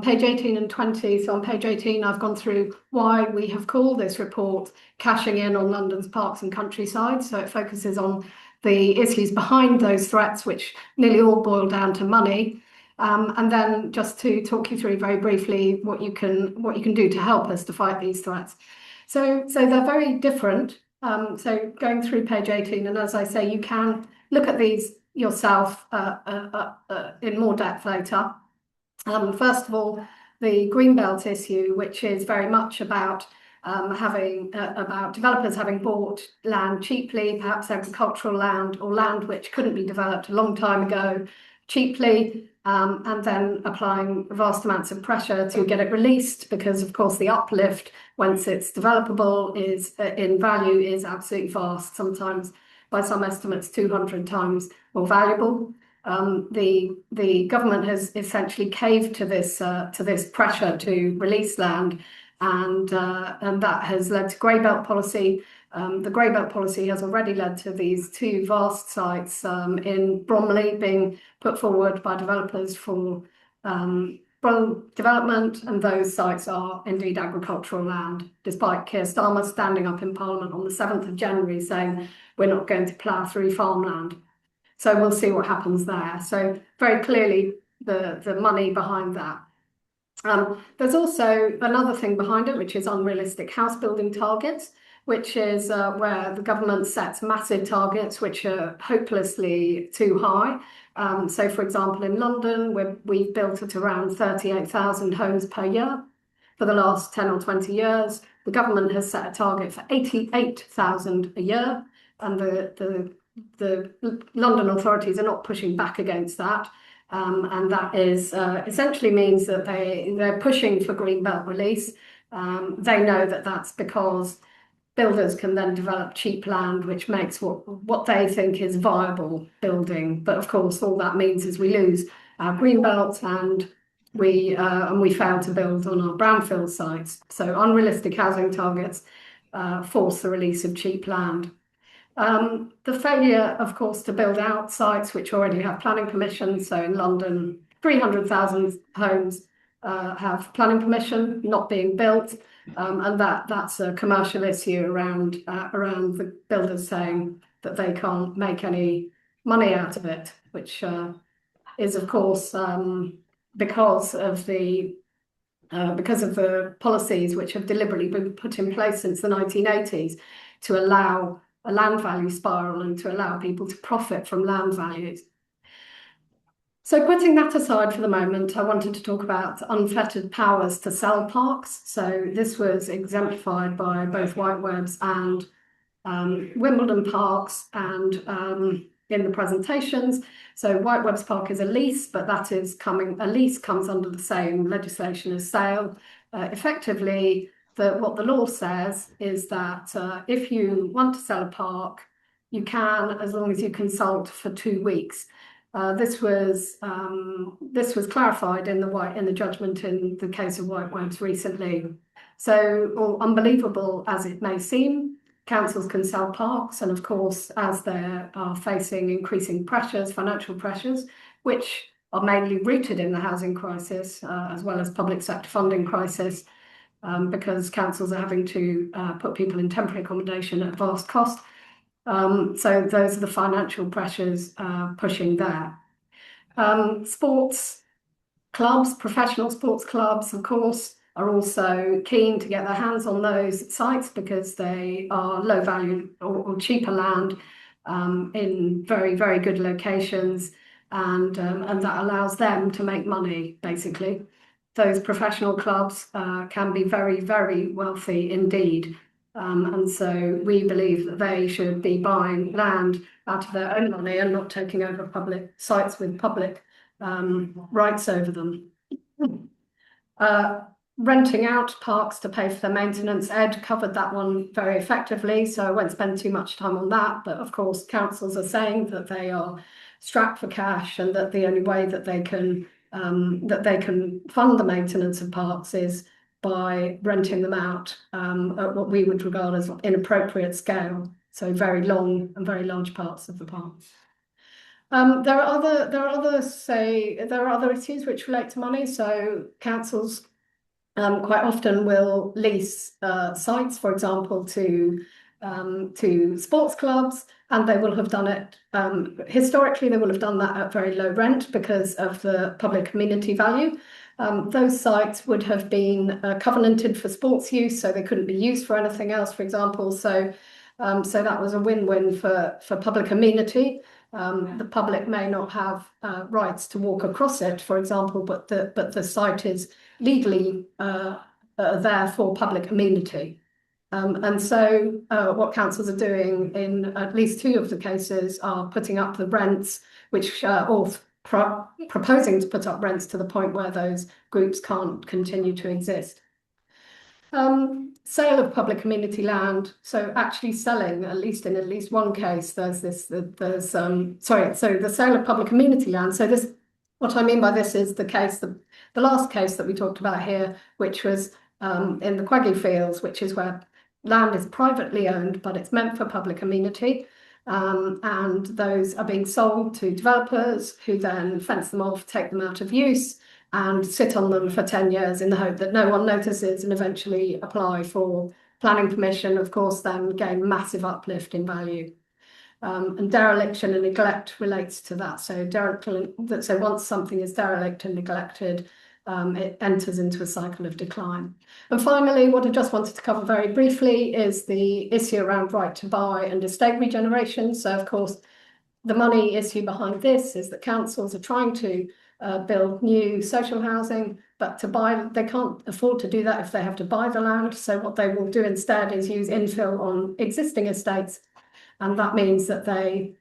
Page 18 and 20. So on page 18, I've gone through why we have called this report Cashing In on London's Parks and Countryside. So it focuses on the issues behind those threats, which nearly all boil down to money. And then just to talk you through very briefly what you can do to help us to fight these threats. So they're very different. So going through page 18, and as I say, you can look at these yourself in more depth later. First of all, the Greenbelt issue, which is very much about developers having bought land cheaply, perhaps agricultural land or land which couldn't be developed a long time ago cheaply, and then applying vast amounts of pressure to get it released, because of course the uplift once it's developable is in value is absolutely vast, sometimes by some estimates 200 times more valuable. The government has essentially caved to this pressure to release land, and that has led to grey belt policy. The grey belt policy has already led to these 2 vast sites in Bromley being put forward by developers for development, and those sites are indeed agricultural land, despite Keir Starmer standing up in Parliament on the 7th of January saying we're not going to plough through farmland. So we'll see what happens there. So very clearly the money behind that. There's also another thing behind it, which is unrealistic house building targets, which is where the government sets massive targets which are hopelessly too high. So, for example, in London, we've built at around 38,000 homes per year for the last 10 or 20 years. The government has set a target for 88,000 a year, and the London authorities are not pushing back against that. And that is essentially means that they're pushing for green belt release. They know that that's because builders can then develop cheap land, which makes what they think is viable building. But of course, all that means is we lose our green belts and we fail to build on our brownfield sites. So unrealistic housing targets force the release of cheap land. The failure, of course, to build out sites which already have planning permission. So in London, 300,000 homes have planning permission not being built, and that's a commercial issue around the builders saying that they can't make any money out of it, which is, of course, because of the policies which have deliberately been put in place since the 1980s to allow a land value spiral and to allow people to profit from land values. So putting that aside for the moment, I wanted to talk about unfettered powers to sell parks. So this was exemplified by both Whitewebbs and Wimbledon parks and in the presentations. So Whitewebbs Park is a lease, but a lease comes under the same legislation as sale. Effectively, what the law says is that if you want to sell a park, you can, as long as you consult for 2 weeks. This was clarified in the judgment in the case of Whitewebbs recently. So, unbelievable as it may seem, councils can sell parks, and of course, as they are facing increasing pressures, financial pressures, which are mainly rooted in the housing crisis, as well as public sector funding crisis, because councils are having to put people in temporary accommodation at vast cost. So those are the financial pressures pushing there. Sports clubs, professional sports clubs, of course, are also keen to get their hands on those sites because they are low value or cheaper land in very, very good locations, and that allows them to make money, basically. Those professional clubs can be very, very wealthy indeed. And so we believe that they should be buying land out of their own money and not taking over public sites with public rights over them. Renting out parks to pay for their maintenance. Ed covered that one very effectively, so I won't spend too much time on that. But of course, councils are saying that they are strapped for cash and that the only way that they can fund the maintenance of parks is by renting them out at what we would regard as inappropriate scale, so very long and very large parts of the park. There are other issues which relate to money. So councils quite often will lease sites, for example, to sports clubs, and they will have done it historically. They will have done that at very low rent because of the public amenity value. Those sites would have been covenanted for sports use, so they couldn't be used for anything else, for example. So that was a win-win for public amenity. The public may not have rights to walk across it, for example, but the site is legally there for public amenity. And so what councils are doing in at least 2 of the cases are putting up the rents, which proposing to put up rents to the point where those groups can't continue to exist. Sale of public amenity land. So actually selling, at least one case, so the sale of public amenity land. So this, what I mean by this is the last case that we talked about here, which was in the Quaggy fields, which is where land is privately owned, but it's meant for public amenity. And those are being sold to developers who then fence them off, take them out of use, and sit on them for 10 years in the hope that no one notices and eventually apply for planning permission, of course, then gain massive uplift in value. And dereliction and neglect relates to that. So once something is derelict and neglected, it enters into a cycle of decline. And finally, what I just wanted to cover very briefly is the issue around right to buy and estate regeneration. So, of course, the money issue behind this is that councils are trying to build new social housing, but to buy, they can't afford to do that if they have to buy the land. So what they will do instead is use infill on existing estates, and that means that they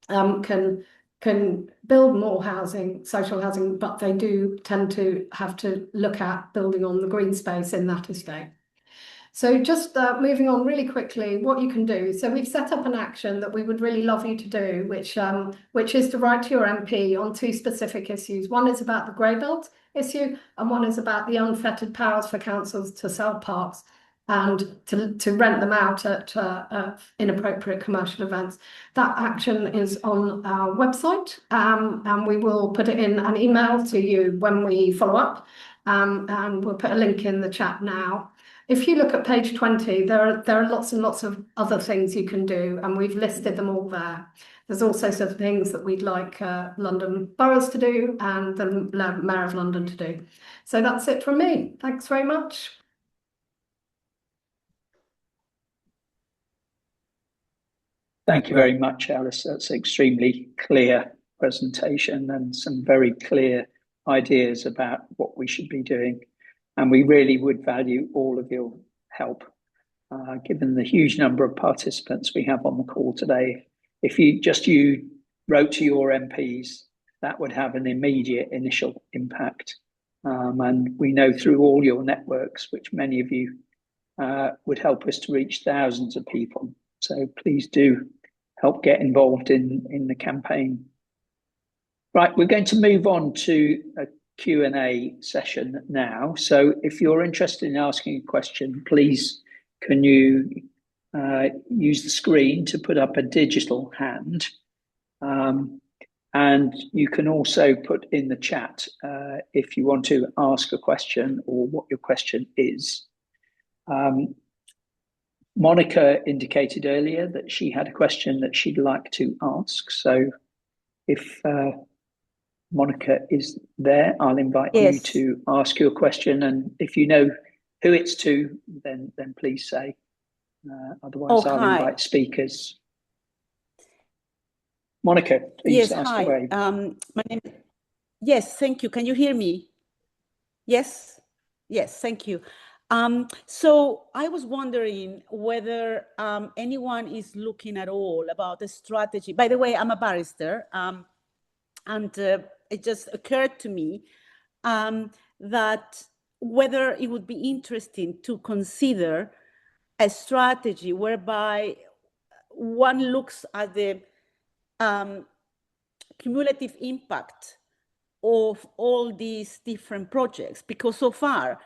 can build more housing, social housing, but they do tend to have to look at building on the green space in that estate. So just moving on really quickly, what you can do. So we've set up an action that we would really love you to do, which is to write to your MP on two specific issues. One is about the grey belt issue, and one is about the unfettered powers for councils to sell parks and to rent them out at inappropriate commercial events. That action is on our website, and we will put it in an email to you when we follow up, and we'll put a link in the chat now. If you look at page 20, there are lots and lots of other things you can do, and we've listed them all there. There's also some things that we'd like London boroughs to do and the Mayor of London to do. So that's it from me. Thanks very much. Thank you very much, Alice. That's an extremely clear presentation and some very clear ideas about what we should be doing. And we really would value all of your help, given the huge number of participants we have on the call today. If you wrote to your MPs, that would have an immediate initial impact. And we know through all your networks, which many of you would help us to reach thousands of people. So please do help get involved in the campaign. Right, we're going to move on to a Q&A session now. So if you're interested in asking a question, please can you use the screen to put up a digital hand, and you can also put in the chat if you want to ask a question or what your question is. Monica indicated earlier that she had a question that she'd like to ask, so if Monica is there, I'll invite you to ask your question, and if you know who it's to, then please say. Otherwise, I'll invite speakers. Monica, please ask away. My name. Yes, thank you. Can you hear me? Yes, thank you. So I was wondering whether anyone is looking at all about the strategy. By the way, I'm a barrister, and it just occurred to me that whether it would be interesting to consider a strategy whereby one looks at the cumulative impact of all these different projects, because so far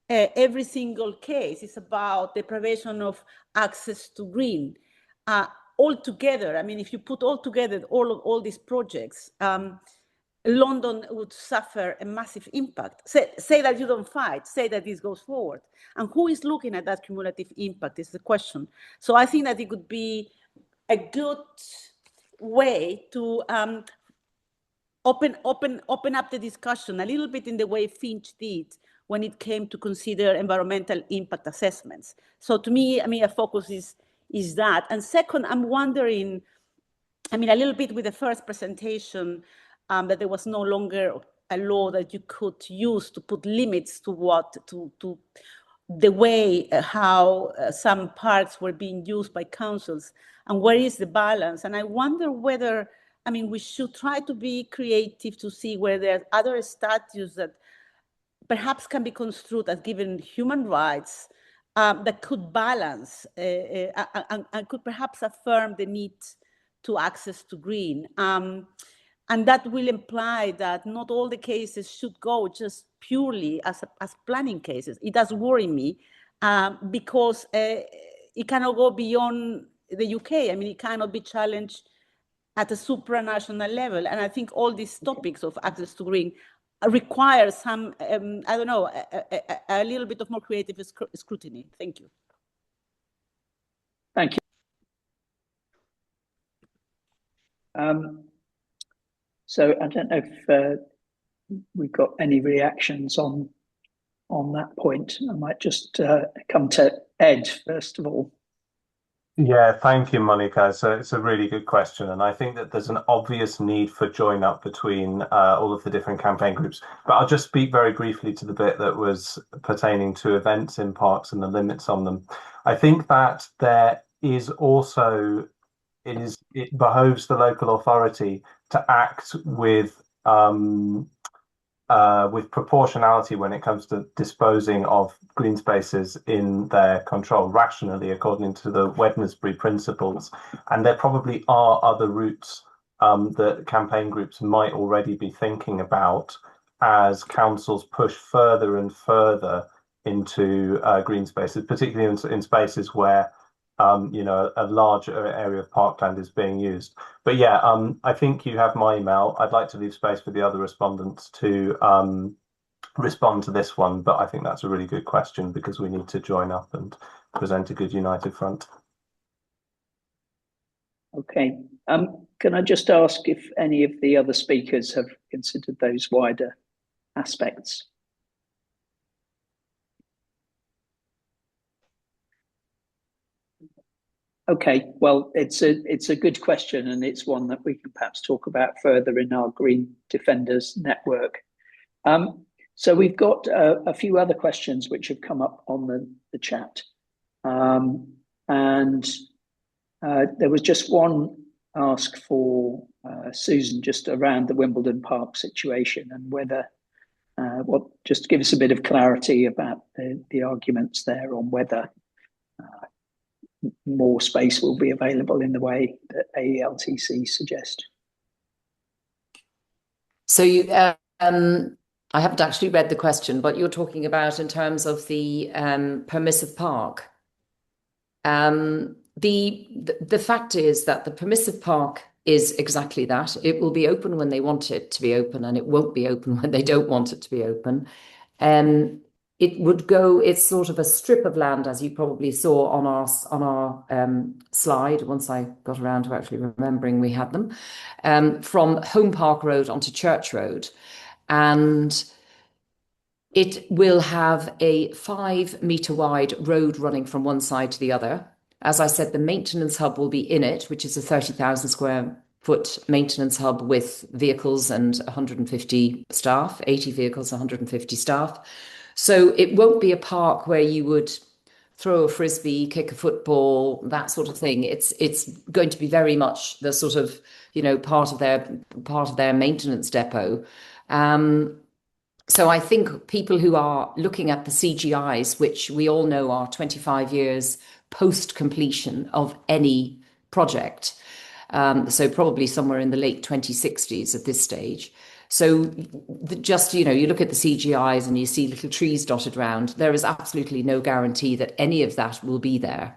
every single case is about deprivation of access to green. All together, I mean, if you put all together all these projects, London would suffer a massive impact. Say that you don't fight, say that this goes forward. And who is looking at that cumulative impact is the question. So I think that it could be a good way to open up the discussion a little bit in the way Finch did when it came to consider environmental impact assessments. So to me, I mean, a focus is that. And second, I'm wondering, I mean, a little bit with the first presentation, that there was no longer a law that you could use to put limits to the way how some parks were being used by councils, and where is the balance? And I wonder whether, I mean, we should try to be creative to see where there are other statutes that perhaps can be construed as giving human rights that could balance and could perhaps affirm the need to access to green. And that will imply that not all the cases should go just purely as planning cases. It does worry me because it cannot go beyond the UK. I mean, it cannot be challenged at a supranational level. And I think all these topics of access to green require some, I don't know, a little bit of more creative scrutiny. Thank you. Thank you. So I don't know if we've got any reactions on that point. I might just come to Ed first of all. Yeah, thank you, Monica. So it's a really good question, and I think that there's an obvious need for join up between all of the different campaign groups. But I'll just speak very briefly to the bit that was pertaining to events in parks and the limits on them. I think that there is also it behoves the local authority to act with proportionality when it comes to disposing of green spaces in their control rationally, according to the Wednesbury principles. And there probably are other routes that campaign groups might already be thinking about as councils push further and further into green spaces, particularly in spaces where a large area of parkland is being used. But yeah, I think you have my email. I'd like to leave space for the other respondents to respond to this one, but I think that's a really good question because we need to join up and present a good united front. Okay. Can I just ask if any of the other speakers have considered those wider aspects? Okay, well, it's a good question, and it's one that we can perhaps talk about further in our Green Defenders network. So we've got a few other questions which have come up on the chat, and there was just one ask for Susan just around the Wimbledon Park situation and whether just give us a bit of clarity about the arguments there on whether more space will be available in the way that AELTC suggest. So you, I haven't actually read the question, but you're talking about in terms of the permissive park. The fact is that the permissive park is exactly that. It will be open when they want it to be open, and it won't be open when they don't want it to be open. It would go, it's sort of a strip of land, as you probably saw on our slide, once I got around to actually remembering we had them, from Home Park Road onto Church Road. And it will have a 5-metre wide road running from one side to the other. As I said, the maintenance hub will be in it, which is a 30,000 square foot maintenance hub with vehicles and 150 staff, 80 vehicles, 150 staff. So it won't be a park where you would throw a frisbee, kick a football, that sort of thing. It's going to be very much the sort of, part of their maintenance depot. So I think people who are looking at the CGIs, which we all know are 25 years post completion of any project, so probably somewhere in the late 2060s at this stage. So just, you look at the CGIs and you see little trees dotted around. There is absolutely no guarantee that any of that will be there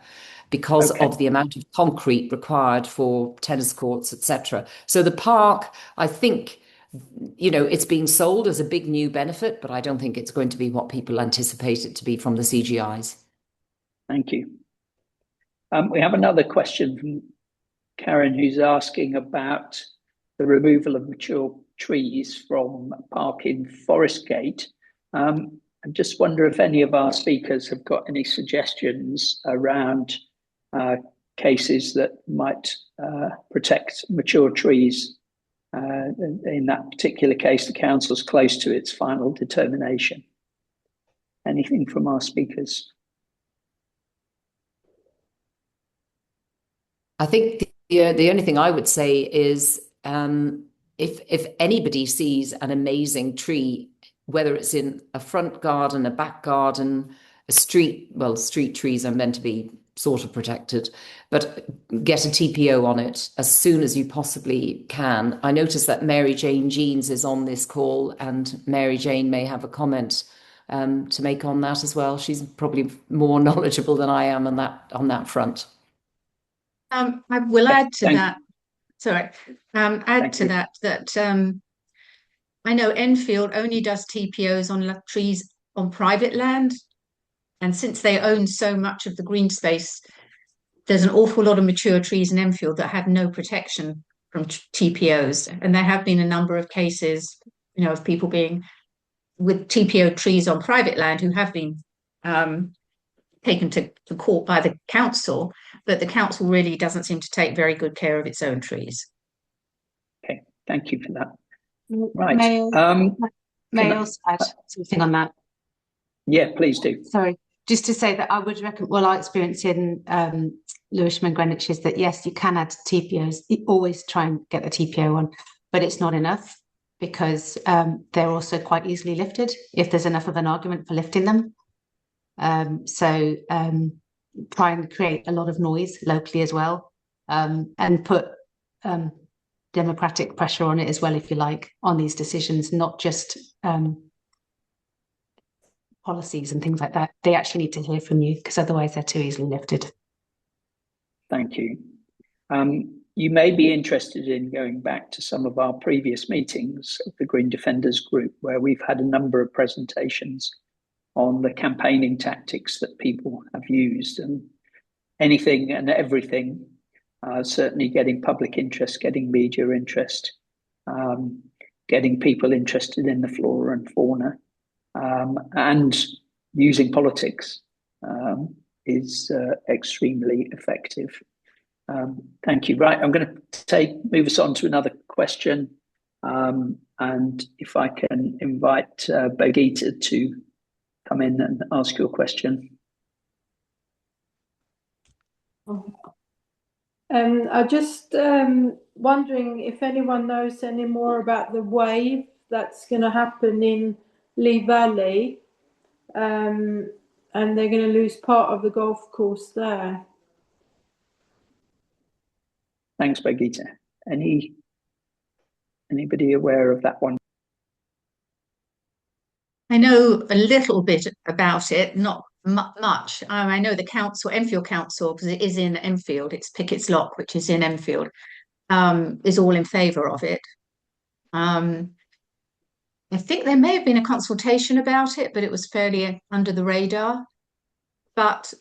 because of the amount of concrete required for tennis courts, etc. So the park, I think, it's being sold as a big new benefit, but I don't think it's going to be what people anticipate it to be from the CGIs. Thank you. We have another question from Karen, who's asking about the removal of mature trees from a park in Forest Gate. I just wonder if any of our speakers have got any suggestions around cases that might protect mature trees. In that particular case, the council's close to its final determination. Anything from our speakers? I think the only thing I would say is if anybody sees an amazing tree, whether it's in a front garden, a back garden, a street, well, street trees are meant to be sort of protected, but get a TPO on it as soon as you possibly can. I noticed that Mary Jane Jeans is on this call, and Mary Jane may have a comment to make on that as well. She's probably more knowledgeable than I am on that front. I will add to that. Sorry, add to that I know Enfield only does TPOs on trees on private land, and since they own so much of the green space, there's an awful lot of mature trees in Enfield that have no protection from TPOs, and there have been a number of cases of people being with TPO trees on private land who have been taken to court by the council, but the council really doesn't seem to take very good care of its own trees. Okay, thank you for that. Right. May I also add something on that? Yeah, please do. Sorry, just to say that I would recommend, well, our experience in Lewisham and Greenwich is that, yes, you can add TPOs, always try and get the TPO on, but it's not enough because they're also quite easily lifted if there's enough of an argument for lifting them. So try and create a lot of noise locally as well, and put democratic pressure on it as well, if you like, on these decisions, not just policies and things like that. They actually need to hear from you because otherwise they're too easily lifted. Thank you. You may be interested in going back to some of our previous meetings of the Green Defenders Group, where we've had a number of presentations on the campaigning tactics that people have used, and anything and everything, certainly getting public interest, getting media interest, getting people interested in the flora and fauna, and using politics is extremely effective. Thank you. Right, I'm going to move us on to another question. And if I can invite Bogita to come in and ask your question. I just wondering if anyone knows any more about the wave that's going to happen in Lee Valley, and they're going to lose part of the golf course there. Thanks, Bogita. Anybody aware of that one? I know a little bit about it, not much. I know the council, Enfield Council, because it is in Enfield, it's Pickett's Lock, which is in Enfield, is all in favour of it. I think there may have been a consultation about it, but it was fairly under the radar. But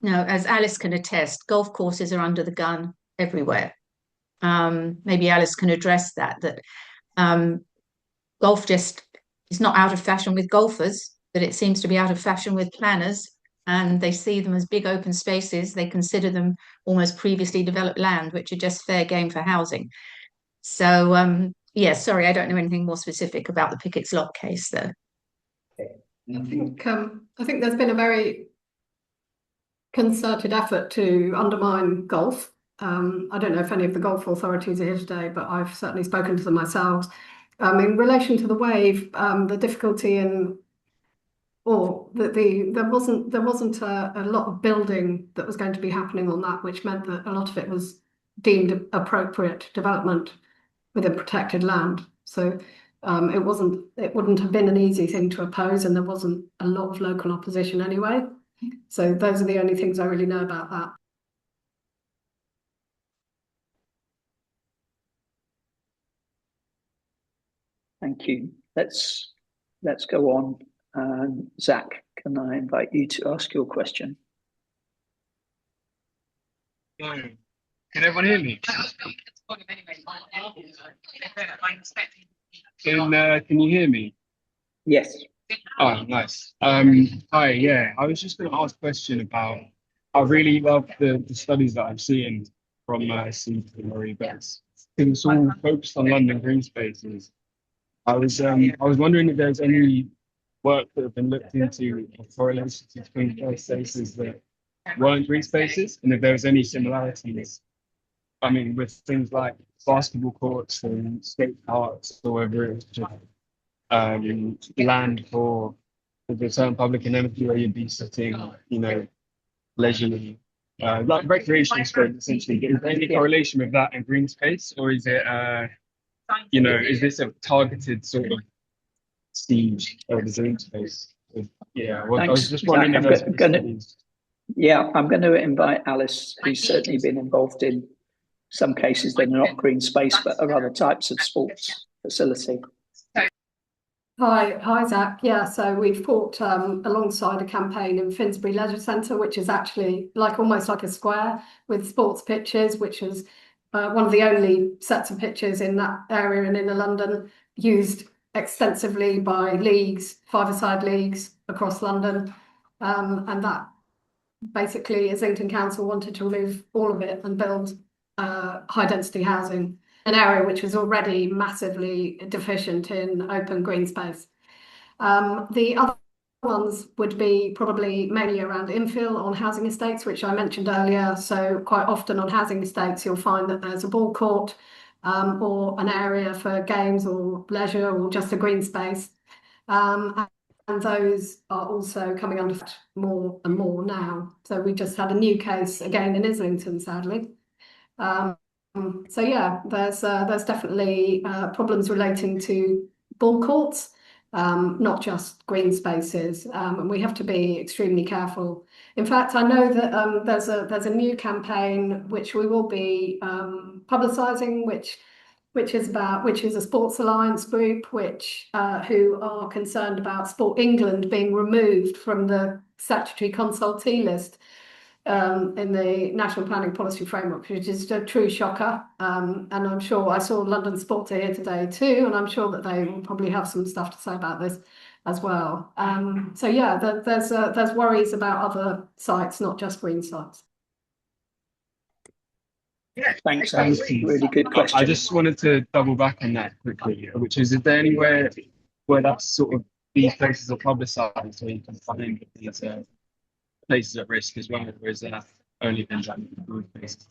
no, as Alice can attest, golf courses are under the gun everywhere. Maybe Alice can address that golf just is not out of fashion with golfers, but it seems to be out of fashion with planners, and they see them as big open spaces. They consider them almost previously developed land, which are just fair game for housing. So, yeah, sorry, I don't know anything more specific about the Pickett's Lock case, though. I think there's been a very concerted effort to undermine golf. I don't know if any of the golf authorities are here today, but I've certainly spoken to them myself. In relation to the wave, the difficulty there wasn't a lot of building that was going to be happening on that, which meant that a lot of it was deemed appropriate development within protected land. So it wouldn't have been an easy thing to oppose, and there wasn't a lot of local opposition anyway. So those are the only things I really know about that. Thank you. Let's go on. Zach, can I invite you to ask your question? Hello. Can everyone hear me? Can you hear me? Yes. Oh, nice. Hi, yeah. I was just going to ask a question about, I really love the studies that I've seen from CPRE, but it's all focused on London green spaces. I was wondering if there's any work that have been looked into of correlations between those spaces that weren't green spaces, and if there was any similarities. I mean, with things like basketball courts and skate parks, or whether it was just land for the certain public amenity where you'd be sitting, leisurely, like recreational space, essentially. Is there any correlation with that and green space, or is it, is this a targeted sort of siege of the green space? Yeah, well, I was just wondering if there's studies. Yeah, I'm going to invite Alice, who's certainly been involved in some cases that are not green space, but are other types of sports facility. Hi, Zach. Yeah, so we've fought alongside a campaign in Finsbury Leisure Centre, which is actually almost like a square with sports pitches, which is one of the only sets of pitches in that area in inner London. used extensively by leagues, five-a-side leagues across London, and that basically Islington Council wanted to remove all of it and build high-density housing, an area which was already massively deficient in open green space. The other ones would be probably mainly around infill on housing estates, which I mentioned earlier. So quite often on housing estates, you'll find that there's a ball court or an area for games or leisure or just a green space. And those are also coming under more and more now. So we just had a new case again in Islington, sadly. So yeah, there's definitely problems relating to ball courts, not just green spaces, and we have to be extremely careful. In fact, I know that there's a new campaign which we will be publicising, which is a Sports Alliance group, who are concerned about Sport England being removed from the statutory consultee list in the National Planning Policy Framework, which is a true shocker. And I'm sure I saw London Sports here today too, and I'm sure that they will probably have some stuff to say about this as well. So yeah, there's worries about other sites, not just green sites. Thanks, that's a really good question. I just wanted to double back on that quickly, which is there anywhere where that's sort of these places are publicised so you can find these places at risk as well, or is that only been done in places?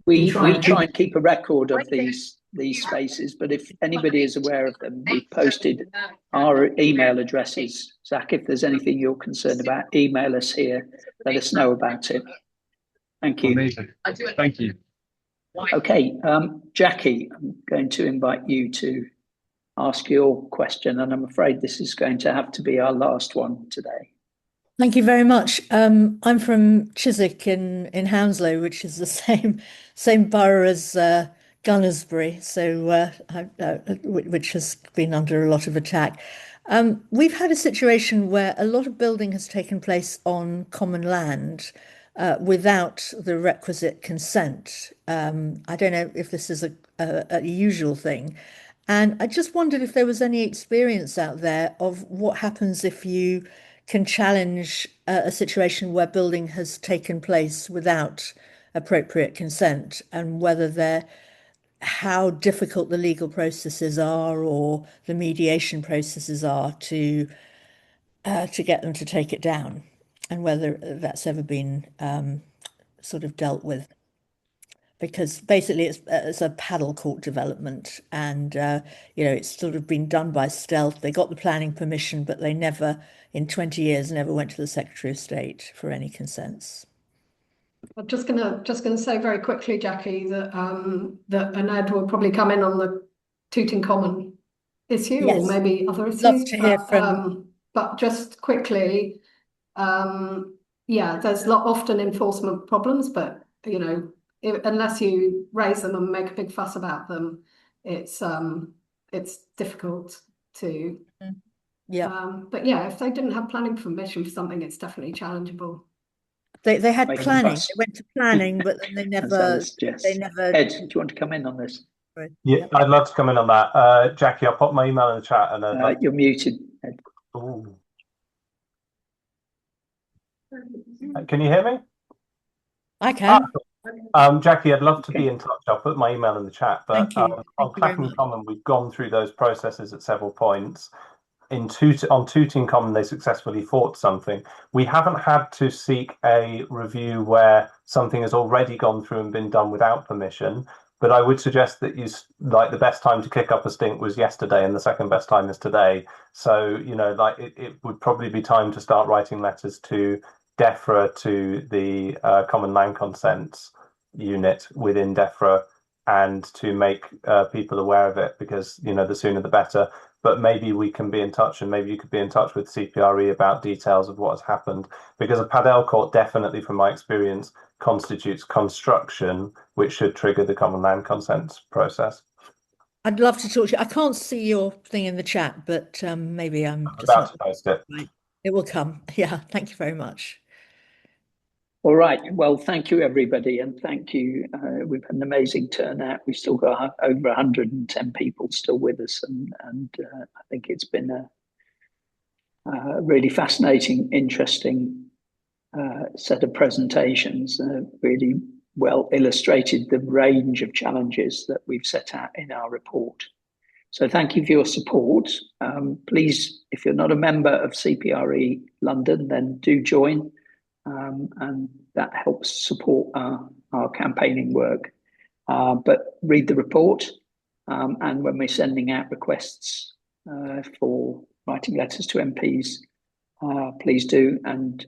We try and keep a record of these spaces, but if anybody is aware of them, we've posted our email addresses. Zach, if there's anything you're concerned about, email us here, let us know about it. Thank you. Amazing. Thank you. Okay, Jackie, I'm going to invite you to ask your question, and I'm afraid this is going to have to be our last one today. Thank you very much. I'm from Cusack in Hounslow, which is the same borough as Gunnersbury, so which has been under a lot of attack. We've had a situation where a lot of building has taken place on common land without the requisite consent. I don't know if this is a usual thing. And I just wondered if there was any experience out there of what happens if you can challenge a situation where building has taken place without appropriate consent, and how difficult the legal processes are or the mediation processes are to get them to take it down, and whether that's ever been sort of dealt with. Because basically it's a paddle court development, and it's sort of been done by stealth. They got the planning permission, but they never, in 20 years, never went to the Secretary of State for any consents. I'm just gonna say very quickly, Jackie, that Anad will probably come in on the Tooting Common issue, Yes. or maybe other issues. Love to hear from. But just quickly, there's often enforcement problems, but unless you raise them and make a big fuss about them, it's difficult to. But yeah, if they didn't have planning permission for something, it's definitely challengeable. They had Making planning. fuss. They went to planning, but then they never. Ed, do you want to come in on this? Yeah, I'd love to come in on that. Jackie, I'll pop my email in the chat, and you're muted, Ed. Ooh. Can you hear me? I can. Jackie, I'd love to be in touch. I'll put my email in the chat. But on Clapham Common, we've gone through those processes at several points. On Tooting Common, they successfully fought something. We haven't had to seek a review where something has already gone through and been done without permission. But I would suggest that the best time to kick up a stink was yesterday, and the second best time is today. So it would probably be time to start writing letters to DEFRA, to the Common Land Consents unit within DEFRA, and to make people aware of it, because the sooner the better. But maybe we can be in touch, and maybe you could be in touch with CPRE about details of what has happened, because a padel court definitely, from my experience, constitutes construction, which should trigger the Common Land Consents process. I'd love to talk to you. I can't see your thing in the chat, but maybe I'm just about to post it. Right. It will come. Yeah, thank you very much. All right. Well, thank you, everybody. And thank you. We've had an amazing turnout. We've still got over 110 people still with us. And I think it's been a really fascinating, interesting set of presentations. Really well illustrated the range of challenges that we've set out in our report. So thank you for your support. Please, if you're not a member of CPRE London, then do join. And that helps support our campaigning work. But read the report, and when we're sending out requests for writing letters to MPs, please do and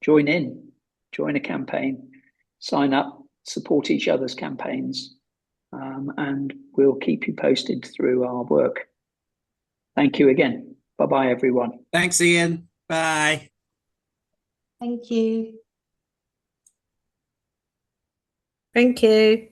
join a campaign, sign up, support each other's campaigns, and we'll keep you posted through our work. Thank you again. Bye-bye, everyone. Thanks, Ian. Bye. Thank you. Thank you.